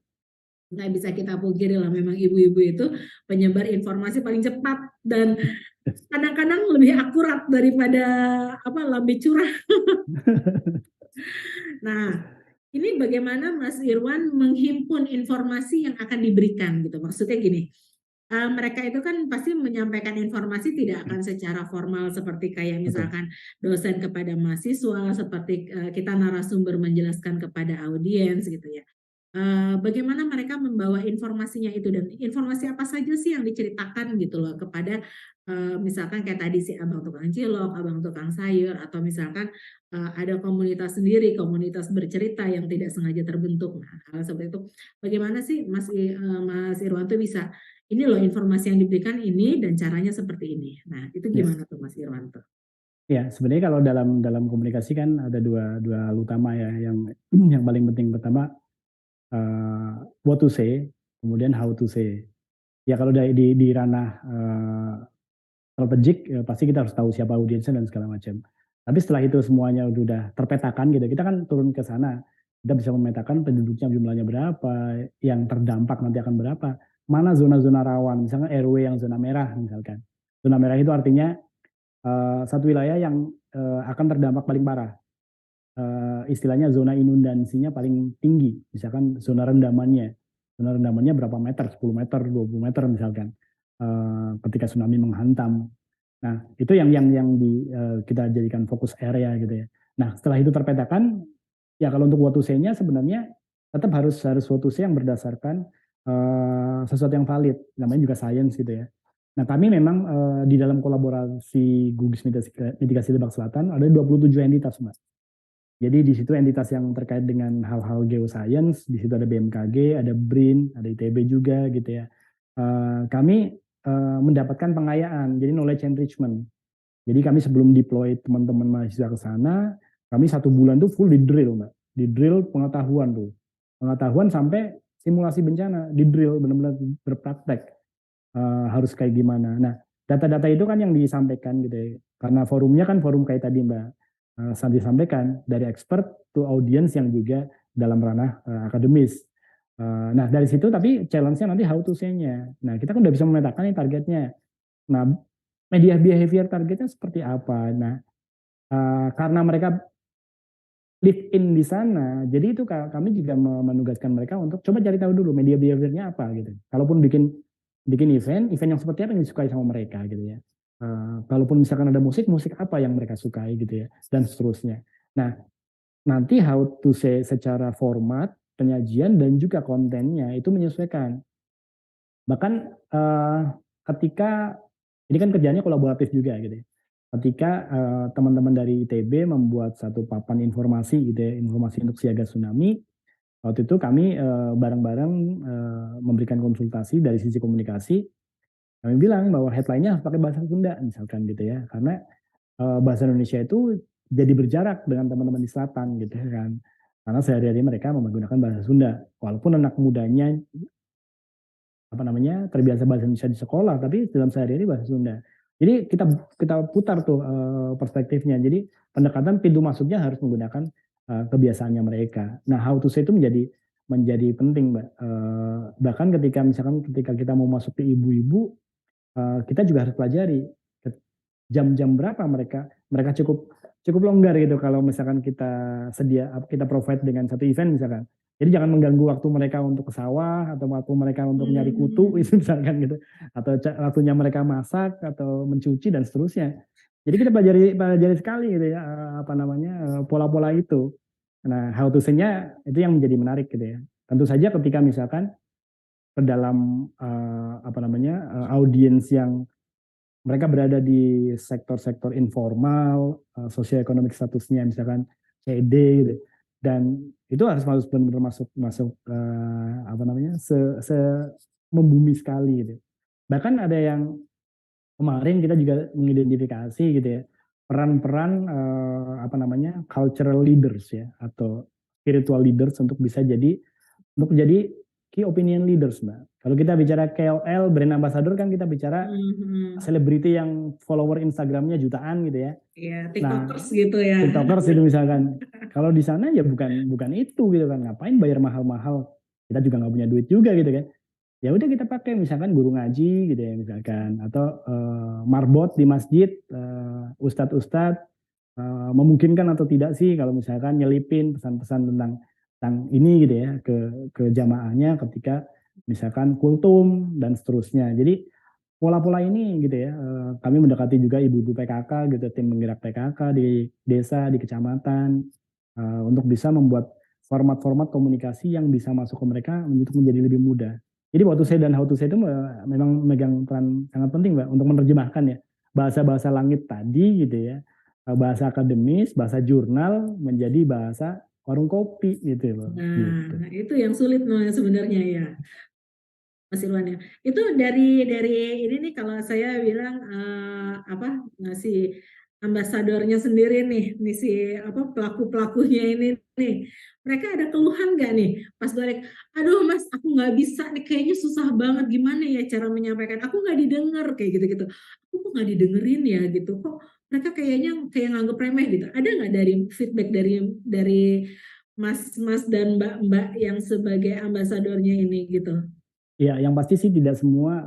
Nggak bisa kita pungkiri lah, memang ibu-ibu itu penyebar informasi paling cepat dan kadang-kadang lebih akurat daripada lambe curah. Nah, ini bagaimana Mas Irwan menghimpun informasi yang akan diberikan gitu. Maksudnya gini, mereka itu kan pasti menyampaikan informasi tidak akan secara formal seperti kayak misalkan dosen kepada mahasiswa, seperti kita narasumber menjelaskan kepada audiens gitu ya. Bagaimana mereka membawa informasinya itu dan informasi apa saja sih yang diceritakan gitu loh kepada misalkan kayak tadi si abang tukang cilok, abang tukang sayur, atau misalkan ada komunitas sendiri, komunitas bercerita yang tidak sengaja terbentuk. Nah, hal seperti itu bagaimana sih Mas Irwanto bisa ini loh informasi yang diberikan ini dan caranya seperti ini. Nah, itu gimana tuh Mas Irwanto? Ya, sebenarnya kalau dalam komunikasi kan ada dua hal utama ya, yang paling penting. Pertama, what to say, kemudian how to say. Ya kalau di ranah strategik, ya pasti kita harus tahu siapa audiensnya dan segala macam. Tapi setelah itu semuanya udah terpetakan gitu, kita kan turun ke sana, kita bisa memetakan penduduknya jumlahnya berapa, yang terdampak nanti akan berapa, mana zona-zona rawan, misalnya RW yang zona merah misalkan. Zona merah itu artinya satu wilayah yang akan terdampak paling parah. Istilahnya zona inundasinya paling tinggi, misalkan zona rendamannya berapa meter, 10 meter, 20 meter misalkan, ketika tsunami menghantam. Nah, itu yang kita jadikan fokus area gitu ya. Nah, setelah itu terpetakan, ya kalau untuk what to say-nya sebenarnya tetap harus what to say yang berdasarkan sesuatu yang valid, namanya juga science gitu ya. Nah, kami memang di dalam kolaborasi Gugus Mitigasi Lebak Selatan ada 27 entitas, Mbak. Jadi di situ entitas yang terkait dengan hal-hal geoscience, di situ ada BMKG, ada BRIN, ada ITB juga gitu ya. Kami mendapatkan pengayaan, jadi knowledge enrichment. Jadi kami sebelum deploy teman-teman mahasiswa ke sana, kami 1 bulan tuh full di drill, Mbak. Di drill pengetahuan tuh. Pengetahuan sampai simulasi bencana, di drill benar-benar berpraktek. Harus kayak gimana. Nah, data-data itu kan yang disampaikan gitu ya. Karena forumnya kan forum kayak tadi Mbak Santi sampaikan, dari expert to audience yang juga dalam ranah akademis. Nah, dari situ tapi challenge-nya nanti how to say-nya. Nah, kita kan udah bisa memetakan nih targetnya. Nah, media behavior targetnya seperti apa. Nah, karena mereka live in di sana, jadi itu kami juga menugaskan mereka untuk coba cari tahu dulu media behaviornya apa gitu. Kalaupun bikin event yang seperti apa yang disukai sama mereka gitu ya. Kalaupun misalkan ada musik apa yang mereka sukai gitu ya, dan seterusnya. Nah, nanti how to say secara format, penyajian dan juga kontennya itu menyesuaikan. Bahkan ketika ini kan kerjanya kolaboratif juga gitu ya. Ketika teman-teman dari ITB membuat satu papan informasi gitu ya, informasi untuk siaga tsunami, waktu itu kami bareng-bareng memberikan konsultasi dari sisi komunikasi. Kami bilang bahwa headline-nya harus pakai bahasa Sunda misalkan gitu ya, karena bahasa Indonesia itu jadi berjarak dengan teman-teman di selatan gitu kan, karena sehari-hari mereka menggunakan bahasa Sunda, walaupun anak mudanya terbiasa bahasa Indonesia di sekolah, tapi dalam sehari-hari bahasa Sunda. Jadi kita putar tuh perspektifnya. Jadi pendekatan pintu masuknya harus menggunakan kebiasaannya mereka. Nah, how to say itu menjadi penting, Mbak. Bahkan ketika kita mau masuk ke ibu-ibu, kita juga harus pelajari jam-jam berapa mereka cukup longgar gitu kalau misalkan kita provide dengan satu event misalkan. Jadi jangan mengganggu waktu mereka untuk ke sawah atau waktu mereka untuk nyari kutu itu misalkan gitu, atau waktunya mereka masak atau mencuci dan seterusnya. Jadi kita pelajari sekali gitu ya pola-pola itu. Nah, how to say-nya itu yang menjadi menarik gitu ya. Tentu saja ketika misalkan ke dalam audiens yang mereka berada di sektor-sektor informal, sosioekonomik statusnya misalkan CD gitu. Dan itu harus benar-benar masuk membumi sekali gitu. Bahkan ada yang kemarin kita juga mengidentifikasi gitu ya, peran-peran cultural leaders ya atau spiritual leaders untuk menjadi key opinion leaders, Mbak. Kalau kita bicara KOL, brand ambassador kan kita bicara selebriti yang follower Instagramnya jutaan gitu ya. Iya, TikTokers gitu ya. TikTokers itu misalkan. Kalau di sana ya bukan itu gitu kan. Ngapain bayar mahal-mahal? Kita juga nggak punya duit juga gitu kan. Ya udah kita pakai misalkan guru ngaji gitu ya misalkan, atau marbot di masjid, ustadz-ustadz memungkinkan atau tidak sih kalau misalkan nyelipin pesan-pesan tentang ini gitu ya ke jamaahnya ketika misalkan kultum dan seterusnya. Jadi pola-pola ini gitu ya, kami mendekati juga ibu-ibu PKK gitu, tim penggerak PKK di desa, di kecamatan, untuk bisa membuat format-format komunikasi yang bisa masuk ke mereka untuk menjadi lebih mudah. Jadi what to say dan how to say itu memang memegang peran sangat penting, Mbak, untuk menerjemahkan ya bahasa-bahasa langit tadi gitu ya, bahasa akademis, bahasa jurnal menjadi bahasa warung kopi gitu loh. Nah, gitu. Itu yang sulit sebenarnya ya, Mas Irwan ya. Itu dari ini nih kalau saya bilang si ambasadornya sendiri nih si pelaku-pelakunya ini nih. Mereka ada keluhan nggak nih pas balik? Aduh Mas, aku nggak bisa nih, kayaknya susah banget, gimana ya cara menyampaikan? Aku nggak didengar kayak gitu-gitu. Aku kok nggak didengerin ya gitu. Kok mereka kayaknya kayak nganggep remeh gitu. Ada nggak dari feedback dari Mas dan Mbak yang sebagai ambasadornya ini gitu? Ya, yang pasti sih tidak semua.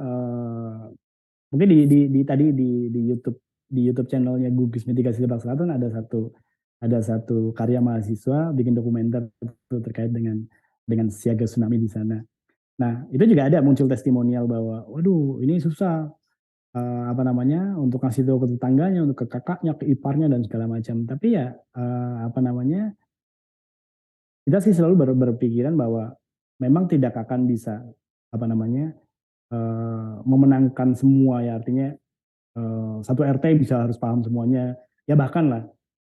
Mungkin di YouTube channelnya Gugus Mitigasi Lebak Selatan ada satu karya mahasiswa bikin dokumenter terkait dengan siaga tsunami di sana. Nah, itu juga ada muncul testimonial bahwa, waduh, ini susah untuk kasih tahu ke tetangganya, untuk ke kakaknya, ke iparnya dan segala macam. Tapi ya kita sih selalu berpikiran bahwa memang tidak akan bisa memenangkan semua ya, artinya satu RT bisa harus paham semuanya. Ya bahkan lah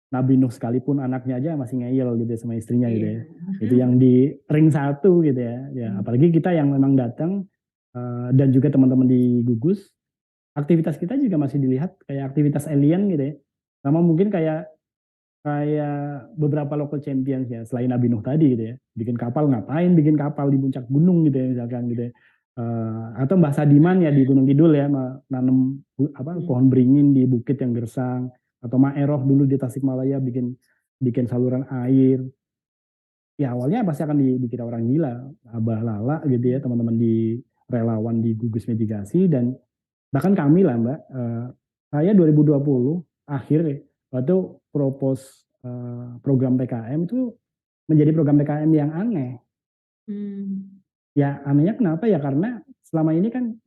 Nabi Nuh sekalipun anaknya aja masih ngeyel gitu ya sama istrinya gitu ya. Itu yang di ring 1 gitu ya. Ya apalagi kita yang memang datang dan juga teman-teman di Gugus aktivitas kita juga masih dilihat kayak aktivitas alien gitu ya. Sama mungkin kayak beberapa local champions ya, selain Nabi Nuh tadi gitu ya, bikin kapal, ngapain bikin kapal di puncak gunung gitu ya misalkan gitu ya. Atau Mbah Sadiman ya di Gunung Kidul ya, nanam pohon beringin di bukit yang gersang, atau Maeroh dulu di Tasikmalaya bikin saluran air. Ya awalnya pasti akan dikira orang gila, abah lala gitu ya, teman-teman di relawan di gugus mitigasi, dan bahkan kami lah Mbak, saya 2020 akhir ya, waktu propose program PKM itu menjadi program PKM yang aneh. Ya anehnya kenapa ya, karena selama ini kan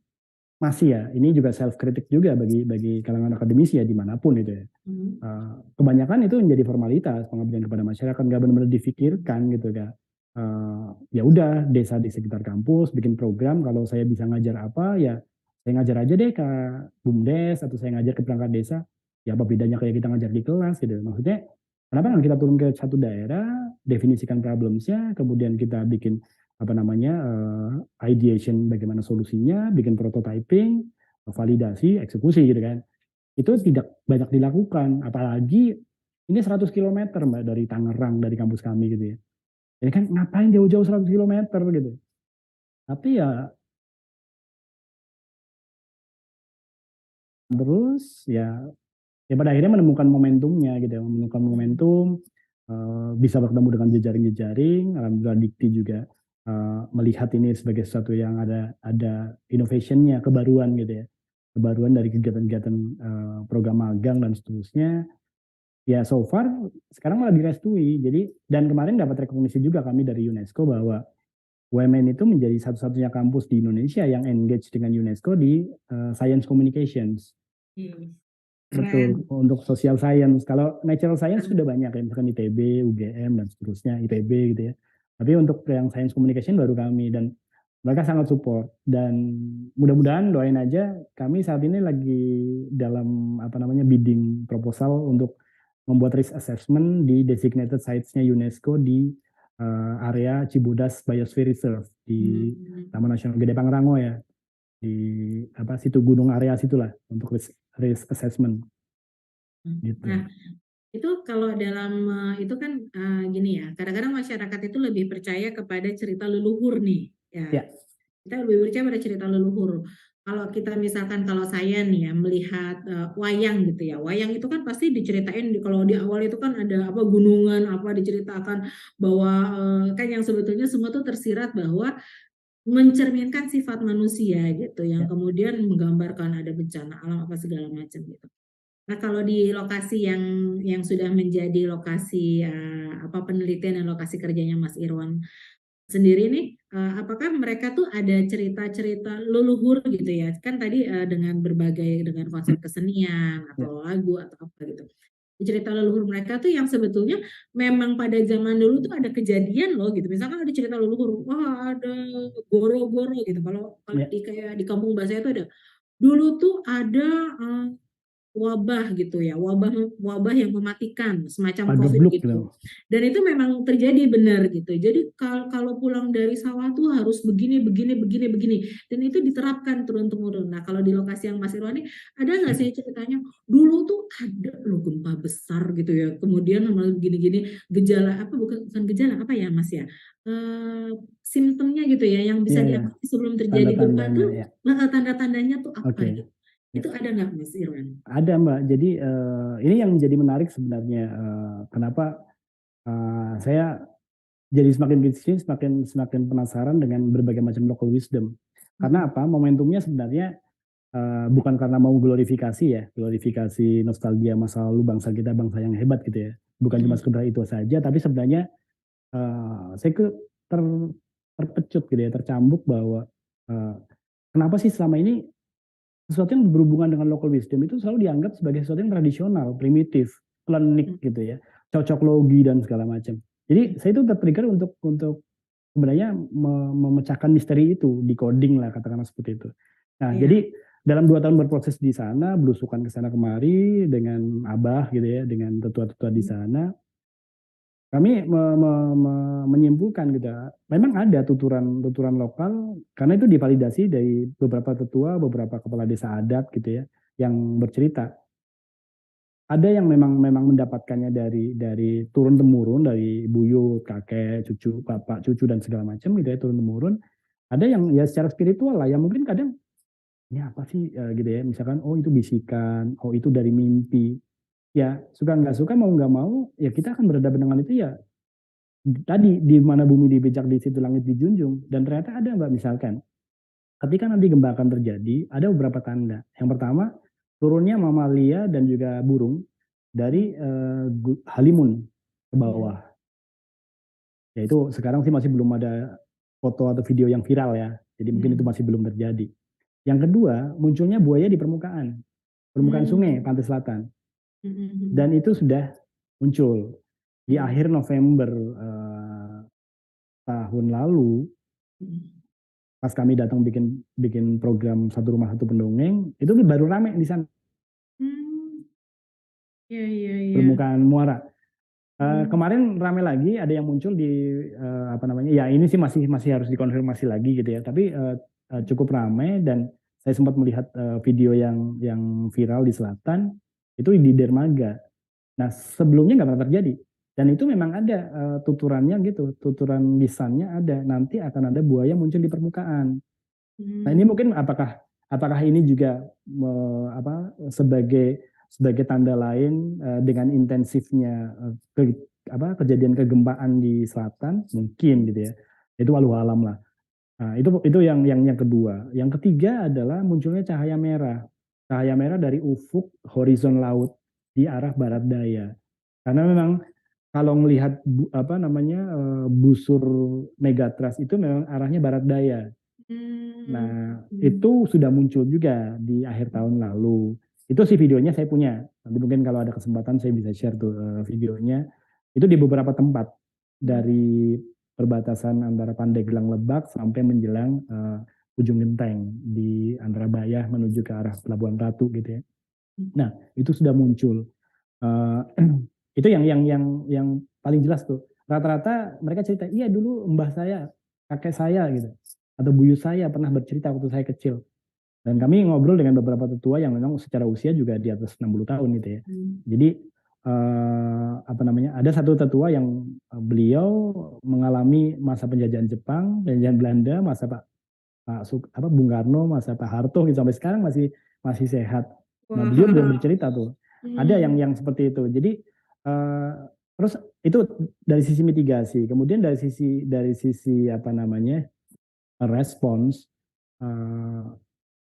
masih ya, ini juga self kritik juga bagi kalangan akademisi ya dimanapun itu ya. Kebanyakan itu menjadi formalitas, pengabdian kepada masyarakat, nggak benar-benar difikirkan gitu kan. Ya udah, desa di sekitar kampus bikin program, kalau saya bisa ngajar apa ya saya ngajar aja deh ke BUMDes, atau saya ngajar ke perangkat desa. Ya apa bedanya kayak kita ngajar di kelas gitu. Maksudnya kenapa nggak kita turun ke satu daerah, definisikan problemsnya, kemudian kita bikin apa namanya ideation bagaimana solusinya, bikin prototyping, validasi, eksekusi gitu kan. Itu tidak banyak dilakukan, apalagi ini 100 km Mbak dari Tangerang, dari kampus kami gitu ya. Jadi kan ngapain jauh-jauh 100 km gitu. Tapi ya terus ya pada akhirnya menemukan momentumnya gitu ya, menemukan momentum, bisa bertemu dengan jejaring-jejaring. Alhamdulillah Dikti juga melihat ini sebagai sesuatu yang ada innovationnya, kebaruan gitu ya, kebaruan dari kegiatan-kegiatan program magang dan seterusnya. Ya so far sekarang malah direstui. Jadi, dan kemarin dapat rekognisi juga kami dari UNESCO bahwa UMN itu menjadi satu-satunya kampus di Indonesia yang engage dengan UNESCO di Science Communications. Betul, untuk social science. Kalau natural science sudah banyak ya, misalkan ITB, UGM, dan seterusnya, IPB gitu ya. Tapi untuk yang science communication baru kami, dan mereka sangat support. Dan mudah-mudahan doain aja, kami saat ini lagi dalam bidding proposal untuk membuat risk assessment di designated sites-nya UNESCO di area Cibodas Biosphere Reserve di Taman Nasional Gede Pangrango ya, di situ gunung area situlah untuk risk assessment. Gitu. Nah, itu kalau dalam itu kan gini ya, kadang-kadang masyarakat itu lebih percaya kepada cerita leluhur nih ya. Kita lebih percaya pada cerita leluhur. Kalau kita misalkan, kalau saya nih ya melihat wayang gitu ya, wayang itu kan pasti diceritain kalau di awal itu kan ada apa gunungan apa diceritakan bahwa kan yang sebetulnya semua tuh tersirat bahwa mencerminkan sifat manusia gitu, yang kemudian menggambarkan ada bencana alam apa segala macam gitu. Nah, kalau di lokasi yang sudah menjadi lokasi penelitian dan lokasi kerjanya Mas Irwan sendiri nih, apakah mereka tuh ada cerita-cerita leluhur gitu ya? Kan tadi dengan konsep kesenian atau lagu atau apa gitu. Cerita leluhur mereka tuh yang sebetulnya memang pada zaman dulu tuh ada kejadian loh gitu. Misalkan ada cerita leluhur, wah ada goro-goro gitu. Kalau kayak di kampung bahasa itu ada, dulu tuh ada wabah gitu ya, wabah yang mematikan semacam COVID gitu. Dan itu memang terjadi benar gitu. Jadi kalau pulang dari sawah tuh harus begini. Dan itu diterapkan turun-temurun. Nah, kalau di lokasi yang Mas Irwan ini, ada nggak sih ceritanya dulu tuh ada loh gempa besar gitu ya. Kemudian begini-gini gejala bukan gejala apa ya Mas ya? Simptomnya gitu ya yang bisa diamati sebelum terjadi gempa tuh, tanda-tandanya tuh apa gitu. Itu ada nggak Mas Irwan? Ada Mbak, jadi ini yang menjadi menarik sebenarnya, kenapa saya jadi semakin penasaran dengan berbagai macam local wisdom. Karena apa? Momentumnya sebenarnya bukan karena mau glorifikasi nostalgia masa lalu bangsa kita, bangsa yang hebat gitu ya. Bukan cuma sekedar itu saja, tapi sebenarnya saya terpecut gitu ya, tercambuk bahwa kenapa sih selama ini sesuatu yang berhubungan dengan local wisdom itu selalu dianggap sebagai sesuatu yang tradisional, primitif, klinik gitu ya, cocok logi dan segala macam. Jadi saya itu tertrigger untuk sebenarnya memecahkan misteri itu, decoding lah katakanlah seperti itu. Nah, jadi dalam 2 tahun berproses di sana, belusukan ke sana kemari dengan Abah gitu ya, dengan tetua-tetua di sana, kami menyimpulkan gitu, memang ada tuturan lokal karena itu divalidasi dari beberapa tetua, beberapa kepala desa adat gitu ya, yang bercerita. Ada yang memang mendapatkannya dari turun temurun, dari buyut, kakek, cucu, bapak, cucu dan segala macam gitu ya, turun temurun. Ada yang ya secara spiritual lah, yang mungkin kadang ini apa sih gitu ya, misalkan oh itu bisikan, oh itu dari mimpi. Ya suka nggak suka, mau nggak mau, ya kita akan berhadapan dengan itu ya. Tadi di mana bumi dipijak, di situ langit dijunjung. Dan ternyata ada mbak, misalkan ketika nanti gempa akan terjadi, ada beberapa tanda. Yang pertama, turunnya mamalia dan juga burung dari halimun ke bawah. Ya itu sekarang sih masih belum ada foto atau video yang viral ya. Jadi mungkin itu masih belum terjadi. Yang kedua, munculnya buaya di permukaan sungai pantai selatan. Dan itu sudah muncul di akhir November tahun lalu. Pas kami datang bikin program Satu Rumah Satu Pendongeng, itu baru rame di sana. Permukaan muara. Kemarin rame lagi, ada yang muncul di apa namanya? Ya ini sih masih harus dikonfirmasi lagi gitu ya. Tapi cukup ramai dan saya sempat melihat video yang viral di selatan itu di dermaga. Nah sebelumnya nggak pernah terjadi. Dan itu memang ada tuturannya gitu, tuturan lisannya ada. Nanti akan ada buaya muncul di permukaan. Nah ini mungkin apakah ini juga sebagai tanda lain dengan intensifnya kejadian kegempaan di selatan mungkin gitu ya. Itu walau alam lah. Nah, itu yang kedua. Yang ketiga adalah munculnya cahaya merah. Cahaya merah dari ufuk horizon laut di arah barat daya. Karena memang kalau melihat busur megatras itu memang arahnya barat daya. Nah, itu sudah muncul juga di akhir tahun lalu. Itu sih videonya saya punya. Nanti mungkin kalau ada kesempatan saya bisa share tuh videonya. Itu di beberapa tempat dari perbatasan antara Pandeglang Lebak sampai menjelang ujung genteng di antara Bayah menuju ke arah Pelabuhan Ratu gitu ya. Nah, itu sudah muncul. Itu yang paling jelas tuh. Rata-rata mereka cerita, iya dulu mbah saya, kakek saya gitu, atau buyut saya pernah bercerita waktu saya kecil. Dan kami ngobrol dengan beberapa tetua yang memang secara usia juga di atas 60 tahun gitu ya. Jadi ada satu tetua yang beliau mengalami masa penjajahan Jepang, penjajahan Belanda, masa Bung Karno, masa Pak Harto gitu, sampai sekarang masih sehat. Nah, beliau bercerita tuh. Ada yang seperti itu. Jadi terus itu dari sisi mitigasi. Kemudian dari sisi respons,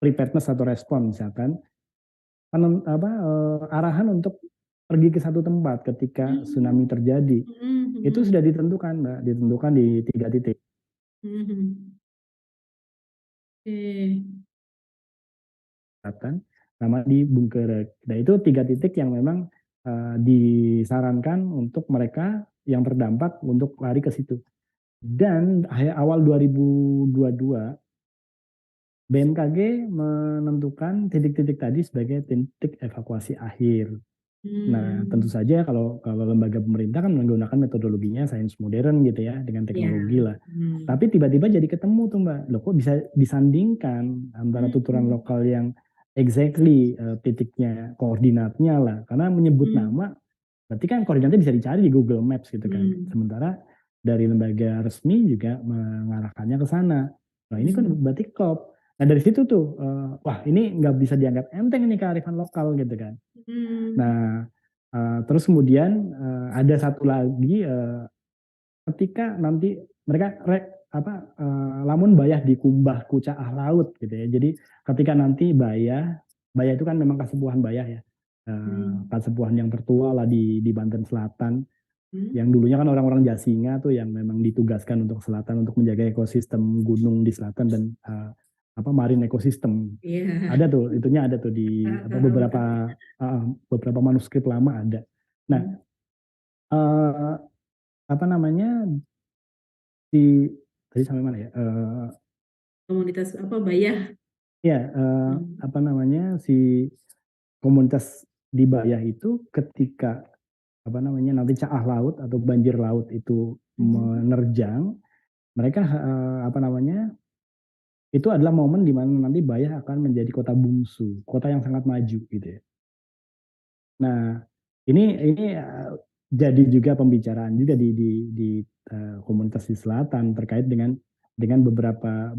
preparedness atau respon misalkan arahan untuk pergi ke satu tempat ketika tsunami terjadi. Itu sudah ditentukan Mbak, ditentukan di 3 titik. Sama di Bungkerek. Nah itu 3 titik yang memang disarankan untuk mereka yang terdampak untuk lari ke situ. Dan awal 2022 BMKG menentukan titik-titik tadi sebagai titik evakuasi akhir. Nah, tentu saja kalau lembaga pemerintah kan menggunakan metodologinya sains modern gitu ya, dengan teknologi lah. Tapi tiba-tiba jadi ketemu tuh Mbak, loh kok bisa disandingkan antara tuturan lokal yang exactly titiknya, koordinatnya lah. Karena menyebut nama, berarti kan koordinatnya bisa dicari di Google Maps gitu kan. Sementara dari lembaga resmi juga mengarahkannya ke sana. Nah ini kan berarti klop. Nah dari situ tuh, wah ini nggak bisa dianggap enteng ini kearifan lokal gitu kan. Nah terus kemudian ada satu lagi ketika nanti mereka lamun bayah dikumbah ku caah laut gitu ya. Jadi ketika nanti bayah itu kan memang kasepuhan bayah ya. Kasepuhan yang tertua lah di Banten Selatan. Yang dulunya kan orang-orang Jasinga tuh yang memang ditugaskan untuk selatan untuk menjaga ekosistem gunung di selatan dan marine ekosistem. Ada tuh, itunya ada tuh di beberapa manuskrip lama ada. Nah, tadi sampai mana ya? Komunitas Bayah? Ya, si komunitas di Bayah itu ketika nanti caah laut atau banjir laut itu menerjang, mereka itu adalah momen di mana nanti Bayah akan menjadi kota bungsu, kota yang sangat maju gitu ya. Nah, ini jadi juga pembicaraan juga di komunitas di selatan terkait dengan beberapa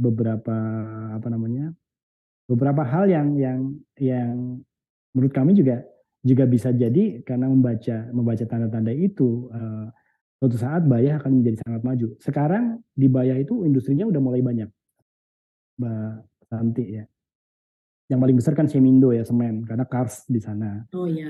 beberapa hal yang menurut kami juga bisa jadi karena membaca tanda-tanda itu suatu saat Bayah akan menjadi sangat maju. Sekarang di Bayah itu industrinya udah mulai banyak, Mbak Santi ya. Yang paling besar kan Semindo ya, semen, karena kars di sana. Oh ya.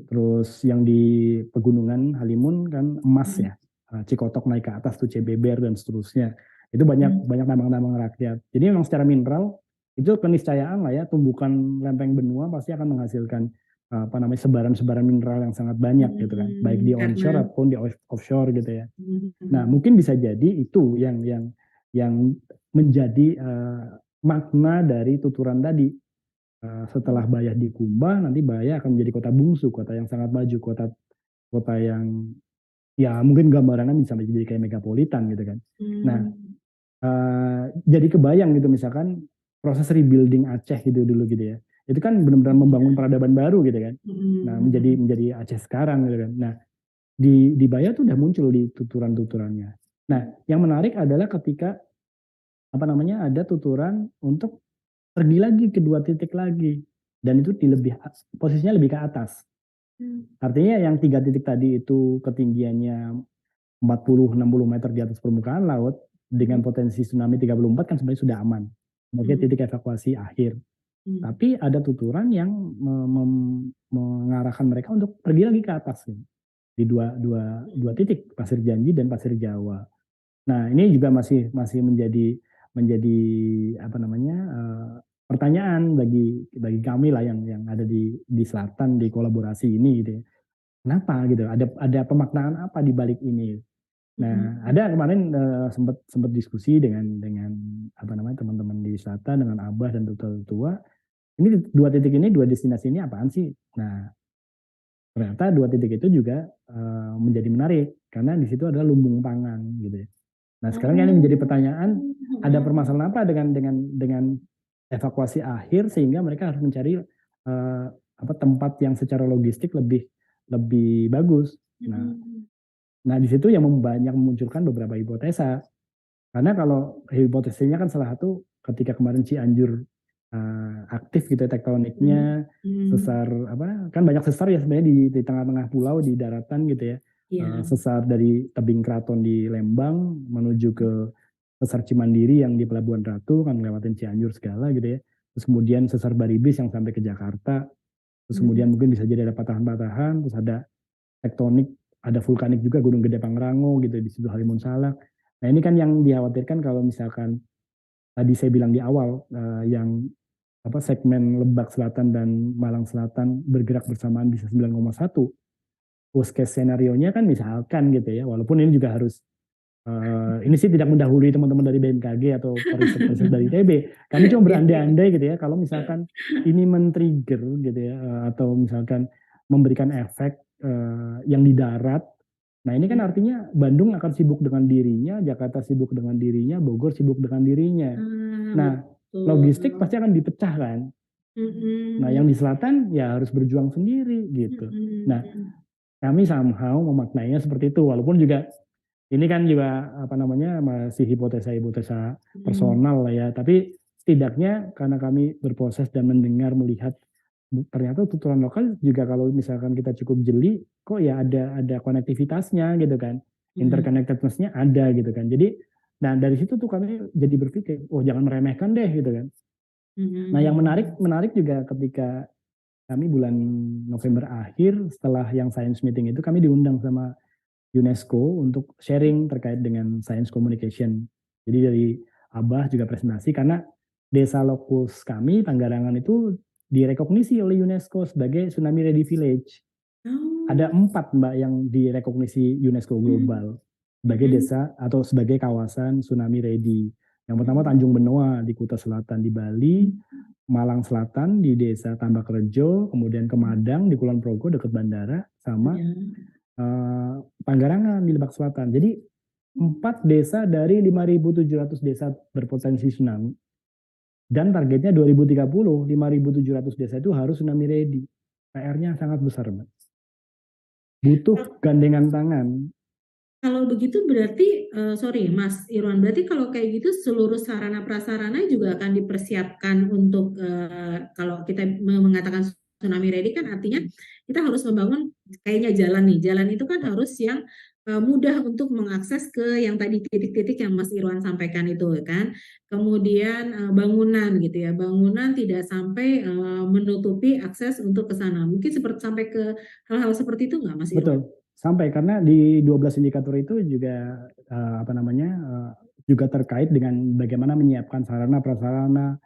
Terus yang di pegunungan Halimun kan emas ya, Cikotok naik ke atas tuh Cibeber dan seterusnya. Itu banyak tambang-tambang rakyat. Jadi memang secara mineral itu keniscayaan lah ya, tumbukan lempeng benua pasti akan menghasilkan sebaran-sebaran mineral yang sangat banyak gitu kan, baik di onshore ataupun di offshore gitu ya. Nah mungkin bisa jadi itu yang menjadi makna dari tuturan tadi. Setelah Bayah dikumbah, nanti Bayah akan menjadi kota bungsu, kota yang sangat maju, kota yang ya mungkin gambarannya bisa jadi kayak megapolitan gitu kan. Nah, jadi kebayang gitu misalkan proses rebuilding Aceh gitu dulu gitu ya. Itu kan benar-benar membangun peradaban baru gitu kan. Nah, menjadi Aceh sekarang gitu kan. Nah, di Bayah tuh udah muncul di tuturan-tuturannya. Nah, yang menarik adalah ketika ada tuturan untuk pergi lagi ke 2 titik lagi, dan itu posisinya lebih ke atas. Artinya yang 3 titik tadi itu ketinggiannya 40-60 meter di atas permukaan laut dengan potensi tsunami 34 kan sebenarnya sudah aman. Mungkin titik evakuasi akhir. Tapi ada tuturan yang mengarahkan mereka untuk pergi lagi ke atas di dua titik, Pasir Janji dan Pasir Jawa. Nah ini juga masih menjadi pertanyaan bagi kami lah yang ada di selatan di kolaborasi ini gitu ya. Kenapa gitu? Ada pemaknaan apa di balik ini? Nah, ada kemarin sempat diskusi dengan teman-teman di selatan dengan Abah dan tua-tua. Ini 2 titik ini, 2 destinasi ini apaan sih? Nah, ternyata 2 titik itu juga menjadi menarik karena di situ adalah lumbung pangan gitu ya. Nah, sekarang ini menjadi pertanyaan, ada permasalahan apa dengan evakuasi akhir sehingga mereka harus mencari tempat yang secara logistik lebih bagus. Nah di situ yang banyak memunculkan beberapa hipotesa. Karena kalau hipotesanya kan salah satu ketika kemarin Cianjur aktif gitu tektoniknya, sesar kan banyak sesar ya sebenarnya di tengah-tengah pulau di daratan gitu ya. Sesar dari tebing keraton di Lembang menuju ke sesar Cimandiri yang di Pelabuhan Ratu kan ngelewatin Cianjur segala gitu ya. Terus kemudian sesar Baribis yang sampai ke Jakarta. Terus kemudian mungkin bisa jadi ada patahan-patahan, terus ada tektonik, ada vulkanik juga Gunung Gede Pangrango gitu di situ Halimun Salak. Nah ini kan yang dikhawatirkan kalau misalkan tadi saya bilang di awal yang segmen Lebak Selatan dan Malang Selatan bergerak bersamaan bisa 9,1. Worst case scenario-nya kan misalkan gitu ya, walaupun ini juga harus ini sih tidak mendahului teman-teman dari BMKG atau riset dari ITB. Kami cuma berandai-andai gitu ya, kalau misalkan ini men-trigger gitu ya, atau misalkan memberikan efek yang di darat. Nah ini kan artinya Bandung akan sibuk dengan dirinya, Jakarta sibuk dengan dirinya, Bogor sibuk dengan dirinya. Nah logistik pasti akan dipecah kan. Nah yang di selatan ya harus berjuang sendiri gitu. Nah kami somehow memaknainya seperti itu, walaupun juga ini kan juga masih hipotesa personal lah ya, tapi setidaknya karena kami berproses dan melihat ternyata tuturan lokal juga kalau misalkan kita cukup jeli, kok ya ada konektivitasnya gitu kan, interconnectedness-nya ada gitu kan. Jadi, nah dari situ tuh kami jadi berpikir, oh jangan meremehkan deh gitu kan. Nah yang menarik juga ketika kami bulan November akhir setelah yang science meeting itu kami diundang sama UNESCO untuk sharing terkait dengan science communication. Jadi dari Abah juga presentasi karena desa lokus kami Tanggarangan itu direkognisi oleh UNESCO sebagai Tsunami Ready Village. Ada 4 Mbak yang direkognisi UNESCO global sebagai desa atau sebagai kawasan tsunami ready. Yang pertama Tanjung Benoa di Kuta Selatan di Bali, Malang Selatan di desa Tambak Rejo, kemudian Kemadang di Kulon Progo dekat bandara, sama Panggarangan di Lebak Selatan. Jadi 4 desa dari 5.700 desa berpotensi tsunami. Dan targetnya 2030, 5.700 desa itu harus tsunami ready. PR-nya sangat besar, Mbak. Butuh gandengan tangan. Kalau begitu berarti, sorry Mas Irwan, berarti kalau kayak gitu seluruh sarana prasarana juga akan dipersiapkan untuk, kalau kita mengatakan tsunami ready kan artinya kita harus membangun kayaknya jalan nih, jalan itu kan harus yang mudah untuk mengakses ke yang tadi titik-titik yang Mas Irwan sampaikan itu kan. Kemudian bangunan gitu ya, bangunan tidak sampai menutupi akses untuk ke sana. Mungkin seperti sampai ke hal-hal seperti itu nggak Mas Irwan? Betul. Sampai karena di 12 indikator itu juga juga terkait dengan bagaimana menyiapkan sarana prasarana,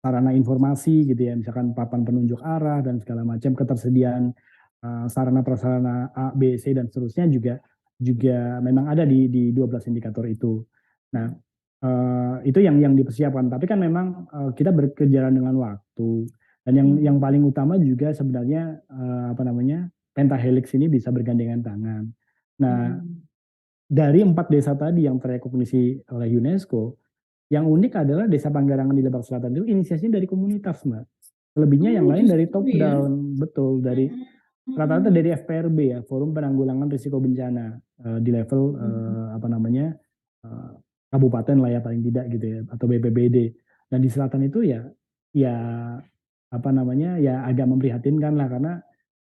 sarana informasi gitu ya, misalkan papan penunjuk arah dan segala macam, ketersediaan sarana prasarana A, B, C dan seterusnya juga memang ada di 12 indikator itu. Nah, itu yang dipersiapkan. Tapi kan memang kita berkejaran dengan waktu. Dan yang paling utama juga sebenarnya pentahelix ini bisa bergandengan tangan. Nah, dari 4 desa tadi yang terekognisi oleh UNESCO, yang unik adalah Desa Panggarangan di Lebak Selatan itu inisiasinya dari komunitas, Mbak. Selebihnya yang lain dari top down, betul, dari rata-rata dari FPRB ya, Forum Penanggulangan Risiko Bencana di level kabupaten lah ya paling tidak gitu ya, atau BPBD. Dan di selatan itu ya agak memprihatinkan lah, karena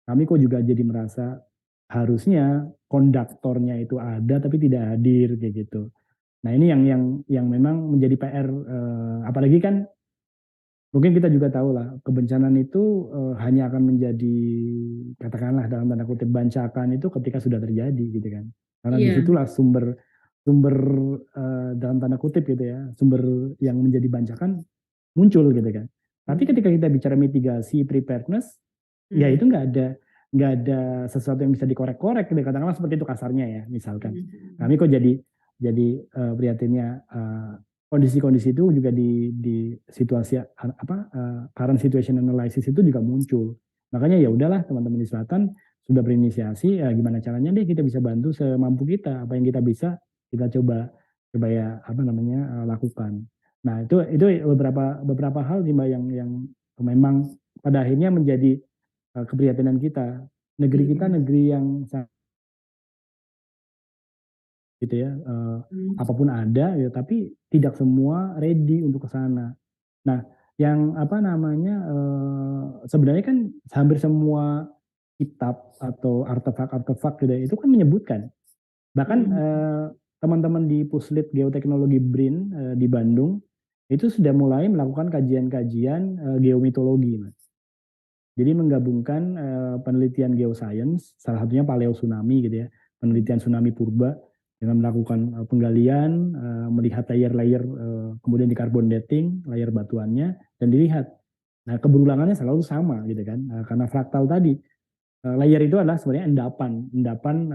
kami kok juga jadi merasa harusnya konduktornya itu ada tapi tidak hadir kayak gitu. Nah ini yang memang menjadi PR, apalagi kan mungkin kita juga tahu lah kebencanaan itu hanya akan menjadi, katakanlah dalam tanda kutip, bancakan itu ketika sudah terjadi gitu kan. Karena disitulah sumber dalam tanda kutip gitu ya, sumber yang menjadi bancakan muncul gitu kan. Tapi ketika kita bicara mitigasi, preparedness, ya itu nggak ada sesuatu yang bisa dikorek-korek gitu, katakanlah seperti itu kasarnya ya, misalkan. Kami kok jadi prihatinnya kondisi-kondisi itu juga di situasi current situation analysis itu juga muncul. Makanya ya udahlah, teman-teman di selatan sudah berinisiasi, ya gimana caranya deh kita bisa bantu semampu kita, apa yang kita bisa kita coba ya lakukan. Nah itu beberapa hal sih Mbak yang memang pada akhirnya menjadi keprihatinan kita. Negeri kita negeri yang gitu ya, apapun ada ya, tapi tidak semua ready untuk ke sana. Nah, yang sebenarnya kan hampir semua kitab atau artefak-artefak gitu ya, itu kan menyebutkan. Bahkan teman-teman di Puslit Geoteknologi BRIN di Bandung itu sudah mulai melakukan kajian-kajian geomitologi, Mas. Jadi menggabungkan penelitian geoscience, salah satunya paleo tsunami gitu ya, penelitian tsunami purba, dengan melakukan penggalian, melihat layer-layer, kemudian di carbon dating layer batuannya, dan dilihat. Nah keberulangannya selalu sama gitu kan, karena fraktal tadi. Layer itu adalah sebenarnya endapan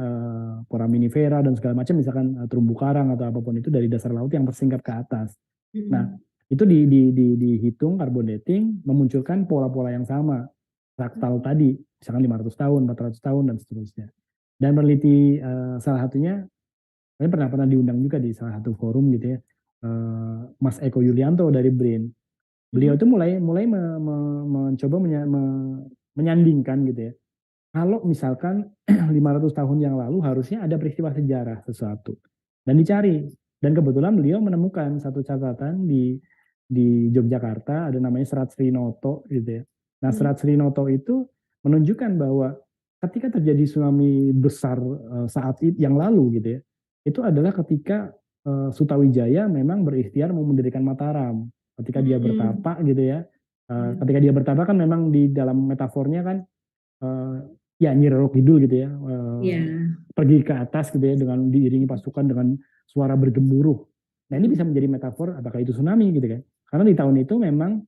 foraminifera dan segala macam, misalkan terumbu karang atau apapun itu dari dasar laut yang tersingkap ke atas. Nah itu dihitung carbon dating, memunculkan pola-pola yang sama, fraktal tadi, misalkan 500 tahun, 400 tahun dan seterusnya. Dan peneliti salah satunya, saya pernah diundang juga di salah satu forum gitu ya, Mas Eko Yulianto dari BRIN. Beliau itu mulai mencoba menyandingkan gitu ya. Kalau misalkan 500 tahun yang lalu harusnya ada peristiwa sejarah sesuatu dan dicari. Dan kebetulan beliau menemukan satu catatan di Yogyakarta, ada namanya Serat Srinoto gitu ya. Nah Serat Srinoto itu menunjukkan bahwa ketika terjadi tsunami besar saat yang lalu gitu ya, itu adalah ketika Sutawijaya memang berikhtiar mau mendirikan Mataram. Ketika dia bertapa gitu ya, ketika dia bertapa kan memang di dalam metafornya kan ya Nyi Roro Kidul gitu ya, pergi ke atas gitu ya dengan diiringi pasukan dengan suara bergemuruh. Nah ini bisa menjadi metafor apakah itu tsunami gitu kan? Karena di tahun itu memang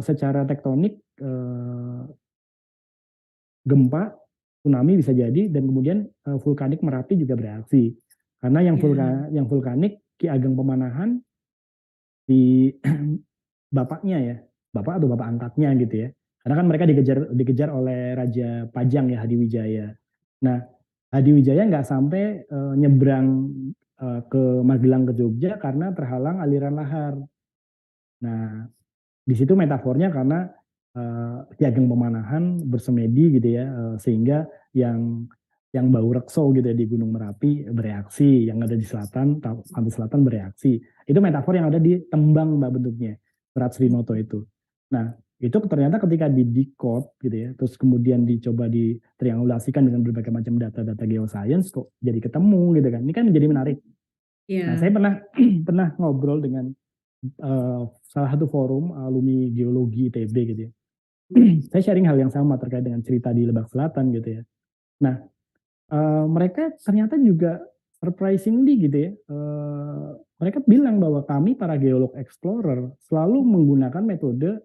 secara tektonik gempa, tsunami bisa jadi, dan kemudian vulkanik Merapi juga bereaksi. Karena yang vulkanik Ki Ageng Pemanahan di bapaknya ya, bapak atau bapak angkatnya gitu ya. Karena kan mereka dikejar oleh Raja Pajang ya, Hadiwijaya. Nah, Hadi Wijaya nggak sampai nyebrang ke Magelang ke Jogja karena terhalang aliran lahar. Nah, di situ metafornya karena Ki Ageng Pemanahan bersemedi gitu ya, sehingga yang bau rekso gitu ya di Gunung Merapi bereaksi, yang ada di selatan, pantai selatan bereaksi. Itu metafor yang ada di tembang Mbak bentuknya, Serat Srinoto itu. Nah, itu ternyata ketika di decode gitu ya, terus kemudian dicoba ditriangulasikan dengan berbagai macam data-data geoscience kok jadi ketemu gitu kan. Ini kan menjadi menarik. Nah, saya Ya. pernah ngobrol dengan salah satu forum alumni geologi ITB gitu ya. Saya sharing hal yang sama terkait dengan cerita di Lebak Selatan gitu ya. Nah, mereka ternyata juga surprisingly gitu ya, mereka bilang bahwa kami para geolog explorer selalu menggunakan metode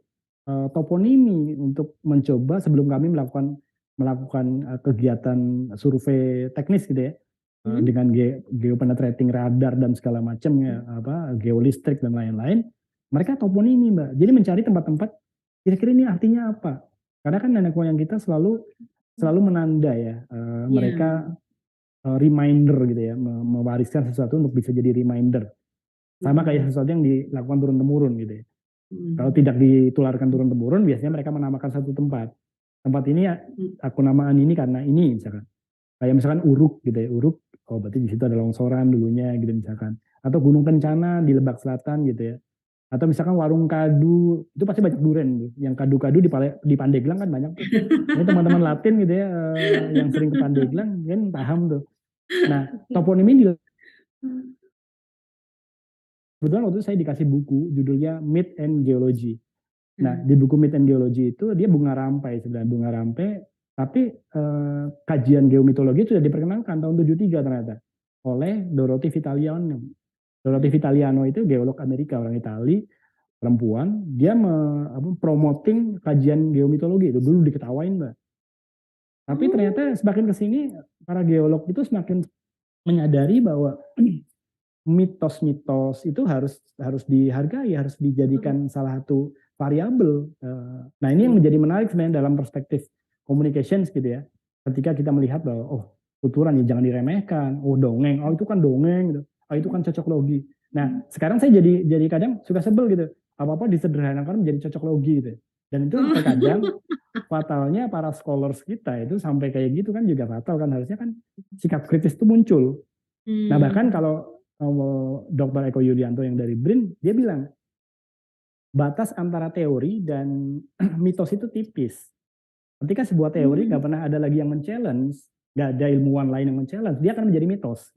toponimi untuk mencoba sebelum kami melakukan kegiatan survei teknis gitu ya, dengan geopenetrating radar dan segala macamnya, geolistrik dan lain-lain. Mereka toponimi Mbak, jadi mencari tempat-tempat kira-kira ini artinya apa, karena kan nenek moyang kita selalu menanda ya, mereka reminder gitu ya, mewariskan sesuatu untuk bisa jadi reminder, sama kayak sesuatu yang dilakukan turun temurun gitu ya. Kalau tidak ditularkan turun temurun, biasanya mereka menamakan satu tempat ini ya, aku namaan ini karena ini misalkan, kayak misalkan Uruk gitu ya, Uruk, oh berarti di situ ada longsoran dulunya gitu misalkan, atau Gunung Kencana di Lebak Selatan gitu ya, atau misalkan Warung Kadu, itu pasti banyak duren gitu. Yang kadu-kadu di Pandeglang kan banyak tuh. Ini teman-teman Latin gitu ya, yang sering ke Pandeglang kan paham tuh. Nah, toponimi kebetulan waktu itu saya dikasih buku judulnya Myth and Geology. Nah, di buku Myth and Geology itu dia bunga rampai, sebenarnya bunga rampai, tapi kajian geomitologi sudah diperkenalkan tahun 73 ternyata oleh Dorothy Vitaliano. Dorothy Vitaliano itu geolog Amerika, orang Itali, perempuan, dia promoting kajian geomitologi itu dulu diketawain Mbak. Tapi ternyata semakin kesini para geolog itu semakin menyadari bahwa mitos-mitos itu harus dihargai, harus dijadikan salah satu variabel. Nah ini yang menjadi menarik sebenarnya dalam perspektif communications gitu ya. Ketika kita melihat bahwa oh tuturan ya jangan diremehkan, oh dongeng, oh itu kan dongeng gitu, oh itu kan cocok logi. Nah sekarang saya jadi kadang suka sebel gitu, apa-apa disederhanakan menjadi cocok logi gitu. Dan itu terkadang fatalnya para scholars kita itu sampai kayak gitu kan juga fatal kan, harusnya kan sikap kritis itu muncul. Nah bahkan kalau Dr. Eko Yulianto yang dari BRIN, dia bilang batas antara teori dan mitos itu tipis. Ketika sebuah teori nggak pernah ada lagi yang men-challenge, nggak ada ilmuwan lain yang men-challenge, dia akan menjadi mitos.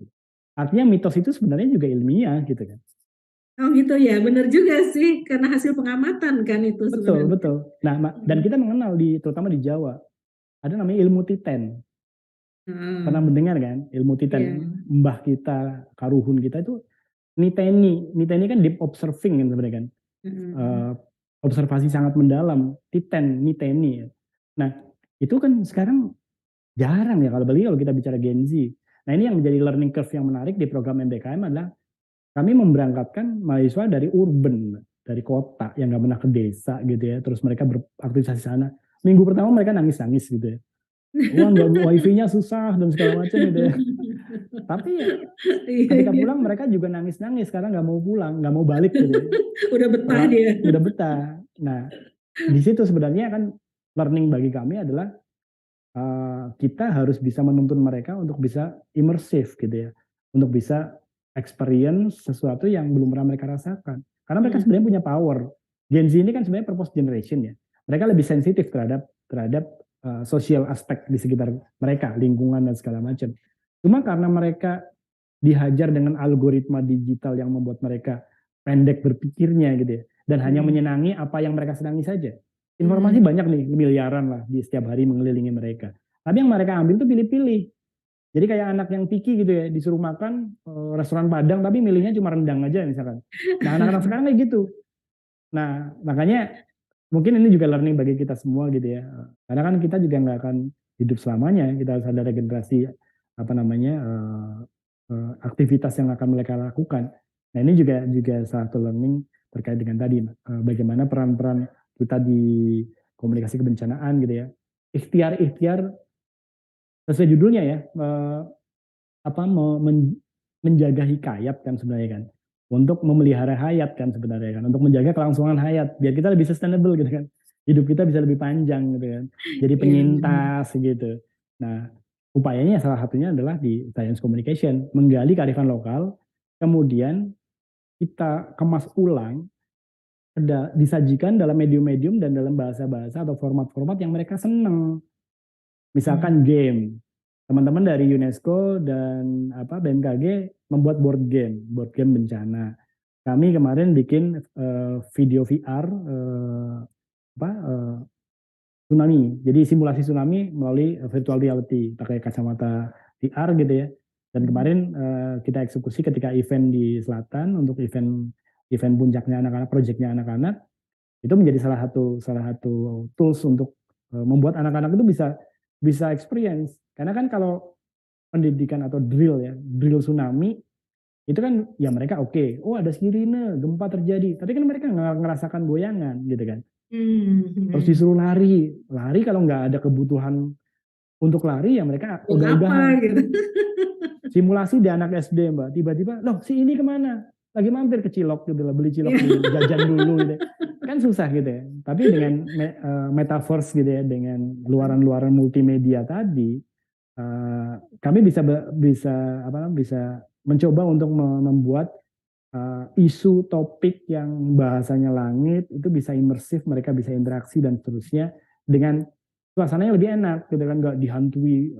Artinya mitos itu sebenarnya juga ilmiah gitu kan. Oh gitu ya, benar juga sih, karena hasil pengamatan kan itu Betul, sebenarnya. betul. Nah, dan kita mengenal terutama di Jawa, ada namanya ilmu titen. Pernah mendengar kan ilmu titen? Yeah. Mbah kita, karuhun kita itu niteni kan deep observing kan sebenarnya kan. Observasi sangat mendalam, niteni. Nah, itu kan sekarang jarang ya kalau kita bicara Gen Z. Nah, ini yang menjadi learning curve yang menarik di program MBKM adalah kami memberangkatkan mahasiswa dari urban, dari kota yang nggak pernah ke desa gitu ya. Terus mereka beraktivitas di sana. Minggu pertama mereka nangis-nangis gitu ya. Wah, nggak wifi-nya susah dan segala macam gitu ya. Tapi ketika pulang mereka juga nangis-nangis karena nggak mau pulang, nggak mau balik gitu ya. Udah betah dia. Udah betah. Nah, di situ sebenarnya kan learning bagi kami adalah kita harus bisa menuntun mereka untuk bisa imersif gitu ya, untuk bisa experience sesuatu yang belum pernah mereka rasakan. Karena mereka sebenarnya punya power. Gen Z ini kan sebenarnya purpose generation ya. Mereka lebih sensitif terhadap sosial aspek di sekitar mereka, lingkungan dan segala macam. Cuma karena mereka dihajar dengan algoritma digital yang membuat mereka pendek berpikirnya gitu ya, dan hanya menyenangi apa yang mereka senangi saja. Informasi banyak nih, miliaran lah di setiap hari mengelilingi mereka. Tapi yang mereka ambil tuh pilih-pilih. Jadi kayak anak yang picky gitu ya, disuruh makan restoran Padang tapi milihnya cuma rendang aja misalkan. Nah anak-anak sekarang kayak gitu. Nah makanya mungkin ini juga learning bagi kita semua gitu ya. Karena kan kita juga nggak akan hidup selamanya. Kita harus ada regenerasi aktivitas yang akan mereka lakukan. Nah ini juga salah satu learning terkait dengan tadi bagaimana peran-peran kita di komunikasi kebencanaan gitu ya. Ikhtiar sesuai judulnya ya, menjaga hikayat kan sebenarnya kan, untuk memelihara hayat kan sebenarnya kan, untuk menjaga kelangsungan hayat biar kita lebih sustainable gitu kan, hidup kita bisa lebih panjang gitu kan, jadi penyintas gitu. Nah, upayanya salah satunya adalah di science communication, menggali kearifan lokal, kemudian kita kemas ulang, disajikan dalam medium-medium dan dalam bahasa-bahasa atau format-format yang mereka seneng. Misalkan game, teman-teman dari UNESCO dan BMKG membuat board game bencana. Kami kemarin bikin video VR tsunami. Jadi simulasi tsunami melalui virtual reality pakai kacamata VR gitu ya. Dan kemarin kita eksekusi ketika event di selatan untuk event puncaknya anak-anak, proyeknya anak-anak, itu menjadi salah satu tools untuk membuat anak-anak itu bisa experience. Karena kan kalau pendidikan atau drill tsunami itu kan ya mereka oke, oh ada sirine, gempa terjadi, tapi kan mereka nggak ngerasakan goyangan gitu kan. Terus disuruh lari kalau nggak ada kebutuhan untuk lari ya mereka udah-udahan. Gitu. Simulasi di anak SD Mbak, tiba-tiba loh si ini kemana? Lagi mampir ke Cilok gitu lah, beli cilok dulu, jajan dulu gitu. Kan susah gitu ya. Tapi dengan metaverse gitu ya, dengan luaran-luaran multimedia tadi, kami bisa mencoba untuk membuat isu topik yang bahasanya langit itu bisa imersif, mereka bisa interaksi dan seterusnya dengan suasananya lebih enak gitu kan, nggak dihantui.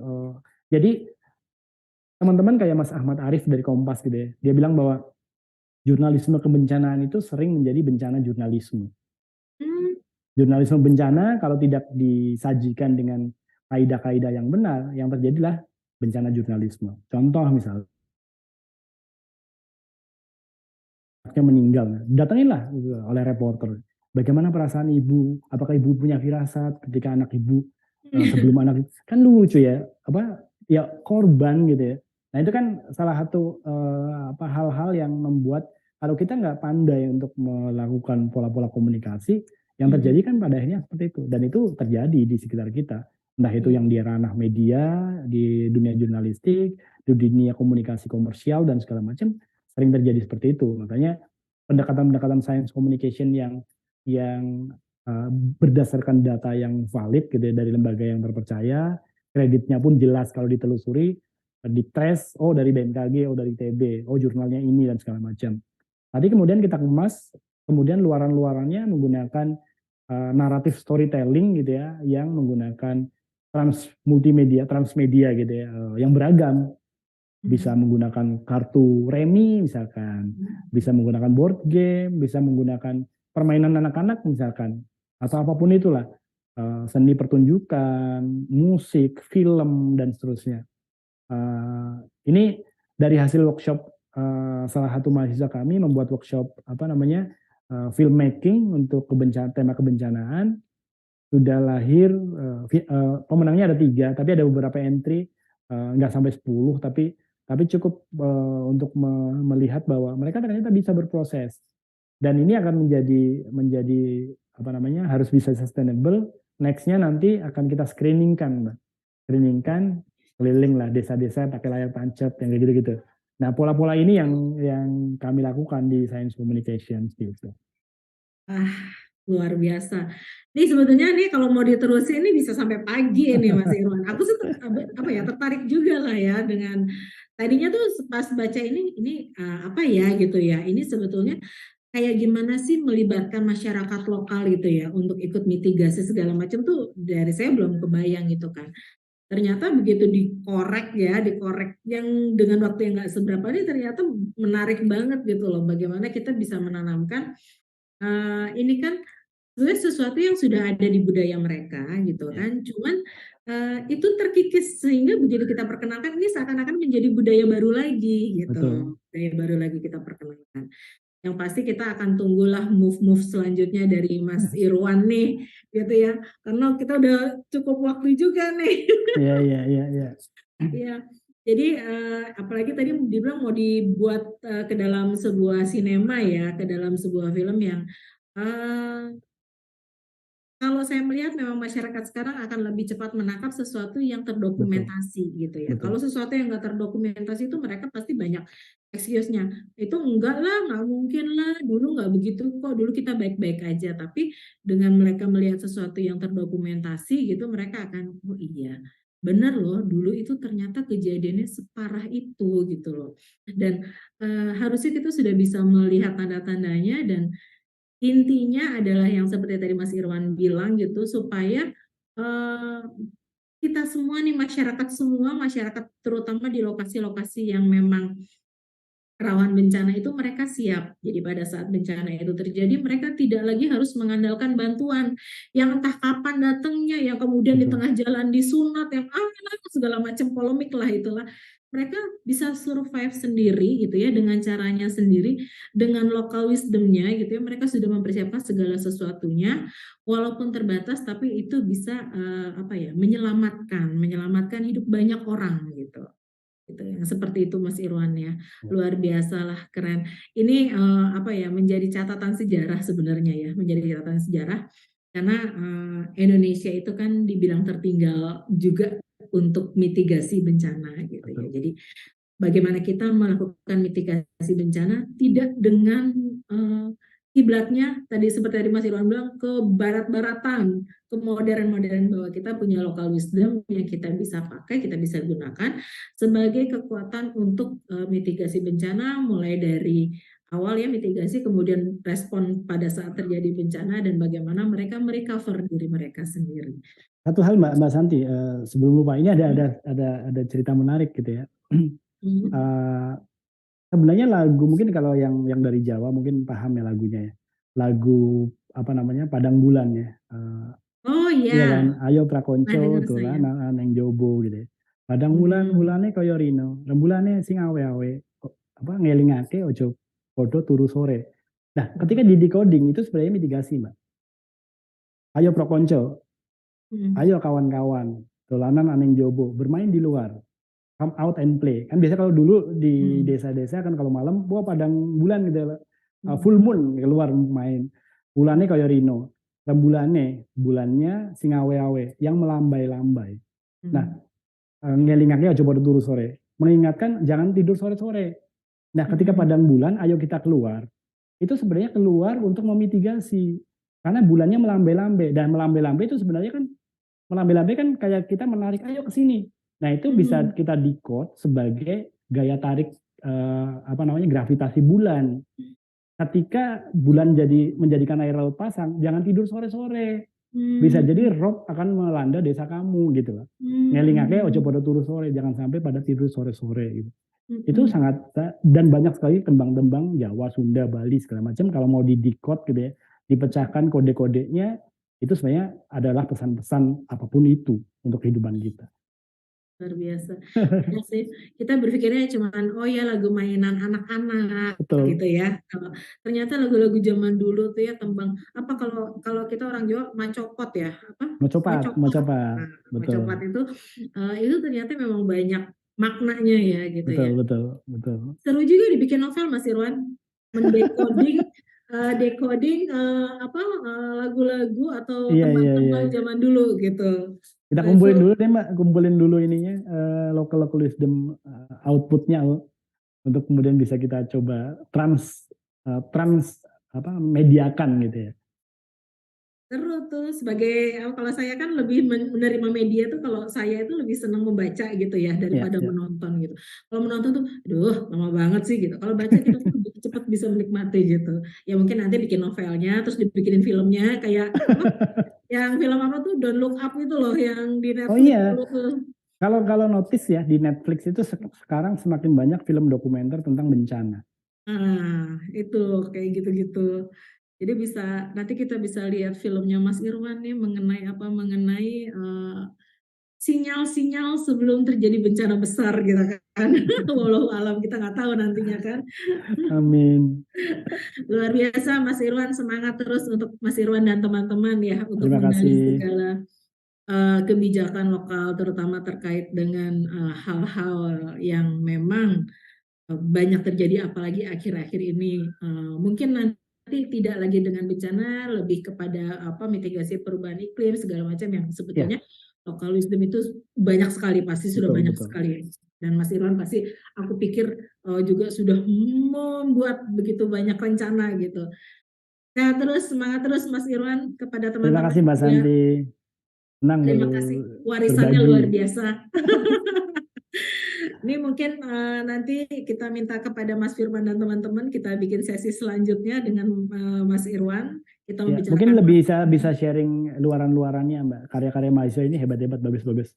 Jadi teman-teman kayak Mas Ahmad Arif dari Kompas gitu ya, dia bilang bahwa jurnalisme kebencanaan itu sering menjadi bencana jurnalisme. Jurnalisme bencana kalau tidak disajikan dengan kaidah-kaidah yang benar, yang terjadilah bencana jurnalisme. Contoh misalnya, anaknya meninggal, datanginlah oleh reporter. Bagaimana perasaan ibu? Apakah ibu punya firasat ketika anak ibu sebelum anak kan lucu ya, ya korban gitu ya. Nah itu kan salah satu hal-hal yang membuat kalau kita nggak pandai untuk melakukan pola-pola komunikasi, yang terjadi kan pada akhirnya seperti itu. Dan itu terjadi di sekitar kita. Entah itu yang di ranah media, di dunia jurnalistik, di dunia komunikasi komersial dan segala macam, sering terjadi seperti itu. Makanya pendekatan-pendekatan science communication yang berdasarkan data yang valid gitu ya, dari lembaga yang terpercaya, kreditnya pun jelas kalau ditelusuri, ditrace, oh dari BMKG, oh dari ITB, oh jurnalnya ini dan segala macam. Tadi kemudian kita kemas, kemudian luaran-luarannya menggunakan naratif storytelling gitu ya, yang menggunakan transmedia gitu ya, yang beragam. Bisa menggunakan kartu remi misalkan, bisa menggunakan board game, bisa menggunakan permainan anak-anak misalkan, atau apapun itulah, seni pertunjukan, musik, film dan seterusnya. Ini dari hasil workshop salah satu mahasiswa kami membuat workshop filmmaking untuk tema kebencanaan. Sudah lahir, pemenangnya ada 3, tapi ada beberapa entry nggak sampai 10, tapi cukup untuk melihat bahwa mereka ternyata bisa berproses, dan ini akan menjadi harus bisa sustainable. Nextnya nanti akan kita screeningkan keliling lah desa-desa pakai layar tancap yang kayak gitu-gitu. Nah pola-pola ini yang kami lakukan di science communication gitu. Luar biasa. Nih sebetulnya nih kalau mau diterusin ini bisa sampai pagi nih Mas Irwan. Aku sih tertarik juga lah ya dengan tadinya tuh pas baca ini apa ya gitu ya. Ini sebetulnya kayak gimana sih melibatkan masyarakat lokal gitu ya untuk ikut mitigasi segala macam tuh dari saya belum kebayang gitu kan. Ternyata begitu dikorek yang dengan waktu yang nggak seberapa ini ternyata menarik banget gitu loh. Bagaimana kita bisa menanamkan ini kan sebenarnya sesuatu yang sudah ada di budaya mereka gitu kan, cuman itu terkikis sehingga begitu kita perkenalkan ini seakan-akan menjadi budaya baru lagi gitu. Betul. Budaya baru lagi kita perkenalkan. Yang pasti kita akan tunggulah move selanjutnya dari Mas Irwan nih gitu ya, karena kita udah cukup waktu juga nih. Iya. Iya. Jadi apalagi tadi dibilang mau dibuat ke dalam sebuah sinema ya, ke dalam sebuah film yang kalau saya melihat memang masyarakat sekarang akan lebih cepat menangkap sesuatu yang terdokumentasi gitu ya. betul. Kalau sesuatu yang nggak terdokumentasi itu mereka pasti banyak excuse-nya. Itu enggak lah, nggak mungkin lah, dulu nggak begitu kok, dulu kita baik-baik aja. Tapi dengan mereka melihat sesuatu yang terdokumentasi gitu, mereka akan, oh iya, benar loh, dulu itu ternyata kejadiannya separah itu gitu loh. Dan harusnya kita sudah bisa melihat tanda-tandanya dan intinya adalah yang seperti tadi Mas Irwan bilang gitu, supaya eh, kita semua nih masyarakat terutama di lokasi-lokasi yang memang rawan bencana itu mereka siap. Jadi pada saat bencana itu terjadi mereka tidak lagi harus mengandalkan bantuan yang entah kapan datangnya, yang kemudian di Betul. tengah jalan disunat, yang segala macam polemik lah itulah. Mereka bisa survive sendiri gitu ya dengan caranya sendiri, dengan local wisdomnya gitu ya. Mereka sudah mempersiapkan segala sesuatunya, walaupun terbatas tapi itu bisa menyelamatkan hidup banyak orang gitu gitu yang seperti itu Mas Irwan ya, luar biasa lah, keren ini menjadi catatan sejarah sebenarnya ya, menjadi catatan sejarah karena Indonesia itu kan dibilang tertinggal juga untuk mitigasi bencana gitu ya. Jadi bagaimana kita melakukan mitigasi bencana tidak dengan kiblatnya tadi seperti tadi Mas Irwan bilang ke barat-baratan, ke modern-modern, bahwa kita punya local wisdom yang kita bisa pakai, kita bisa gunakan sebagai kekuatan untuk mitigasi bencana, mulai dari awal ya mitigasi, kemudian respon pada saat terjadi bencana dan bagaimana mereka merecover diri mereka sendiri. Satu hal Mbak Santi, sebelum lupa, ini ada cerita menarik gitu ya. Sebenarnya lagu mungkin kalau yang dari Jawa mungkin paham ya lagunya ya. Lagu apa namanya Padang Bulan ya. Oh Iya iya, kan, ayo pernah prakonco dengar saya. dolanan neng jobo gitu ya. Padang bulan bulane kaya rino, rembulane sing awe-awe. Apa ngelingake ojo podo turu sore. Nah, ketika di decoding itu sebenarnya mitigasi, Mbak. Ayo prakonco, ayo kawan-kawan, dolanan aneng jobo, bermain di luar. Come out and play. Kan biasa kalau dulu di desa-desa kan kalau malam, wah padang bulan gitu, full moon keluar main. Bulannya kayak rino, rembulannya, bulannya singawe-awe yang melambai-lambai. Nah, ngelingaknya coba turu sore, mengingatkan jangan tidur sore-sore. Nah, ketika padang bulan, ayo kita keluar. Itu sebenarnya keluar untuk memitigasi. Karena bulannya melambai-lambai, dan melambai-lambai itu sebenarnya kan melambai-lambai kan kayak kita menarik ayo ke sini. Nah, itu bisa kita decode sebagai gaya tarik gravitasi bulan. Ketika bulan menjadikan air laut pasang, jangan tidur sore-sore. Bisa jadi rob akan melanda desa kamu gitu loh. Ngelingake ojo pada turu sore, jangan sampai pada tidur sore-sore gitu. Itu sangat, dan banyak sekali tembang-tembang Jawa, Sunda, Bali segala macam kalau mau di decode gitu ya, dipecahkan kode-kodenya, itu sebenarnya adalah pesan-pesan apapun itu untuk kehidupan kita. Luar biasa. Ya sih, kita berpikirnya cuman oh ya lagu mainan anak-anak gitu ya. Ternyata lagu-lagu zaman dulu tuh ya tembang apa kalau kita orang Jawa macopot ya, apa? Mocopat. Mocopat itu ternyata memang banyak maknanya ya gitu ya. Betul. Seru juga dibikin novel Mas Irwan, mendekoding lagu-lagu atau tembang-tembang zaman dulu gitu. Kita kumpulin dulu deh Mbak, kumpulin dulu ininya local wisdom outputnya untuk kemudian bisa kita coba mediakan gitu ya. Seru tuh sebagai kalau saya kan lebih menerima media tuh, kalau saya itu lebih senang membaca gitu ya daripada menonton gitu. Kalau menonton tuh aduh lama banget sih gitu. Kalau baca kita tuh lebih cepat bisa menikmati gitu. Ya mungkin nanti bikin novelnya terus dibikinin filmnya kayak yang film apa tuh Don't Look Up itu loh yang di Netflix. Oh iya. Kalau notice ya di Netflix itu sekarang semakin banyak film dokumenter tentang bencana. Itu kayak gitu-gitu. Jadi nanti kita bisa lihat filmnya Mas Irwan nih mengenai sinyal-sinyal sebelum terjadi bencana besar gitu kan. Walau alam kita nggak tahu nantinya kan. Amin. Luar biasa Mas Irwan, semangat terus untuk Mas Irwan dan teman-teman ya untuk Terima kasih. segala kebijakan lokal terutama terkait dengan hal-hal yang memang banyak terjadi apalagi akhir-akhir ini. Mungkin nanti nanti tidak lagi dengan bencana, lebih kepada mitigasi perubahan iklim segala macam yang sebetulnya local wisdom itu banyak sekali, pasti sudah Betul, banyak betul. sekali. Dan Mas Irwan pasti aku pikir juga sudah membuat begitu banyak rencana gitu. Nah, terus semangat terus Mas Irwan kepada Terima teman-teman. kasih Mbak Ya, Santi. Senang terima kasih. Warisannya luar berbagi. biasa. Ini mungkin nanti kita minta kepada Mas Firman dan teman-teman kita bikin sesi selanjutnya dengan Mas Irwan. Kita Ya, membicarakan mungkin lebih bisa sharing luaran-luarannya Mbak. Karya-karya mahasiswa ini hebat-hebat, bagus-bagus.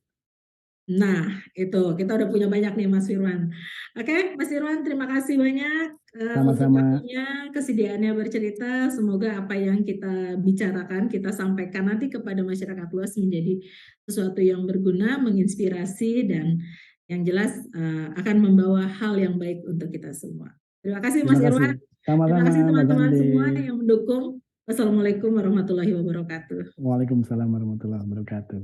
Nah, itu kita udah punya banyak nih Mas Firman. Oke, Mas Firman, terima kasih banyak untuk Sama-sama. waktunya, kesediaannya bercerita. Semoga apa yang kita bicarakan, kita sampaikan nanti kepada masyarakat luas menjadi sesuatu yang berguna, menginspirasi, dan yang jelas akan membawa hal yang baik untuk kita semua. Terima kasih Mas Terima Irwan. kasih. Sama-sama Terima kasih Mbak teman-teman Santi. semua yang mendukung. Wassalamualaikum warahmatullahi wabarakatuh. Waalaikumsalam warahmatullahi wabarakatuh.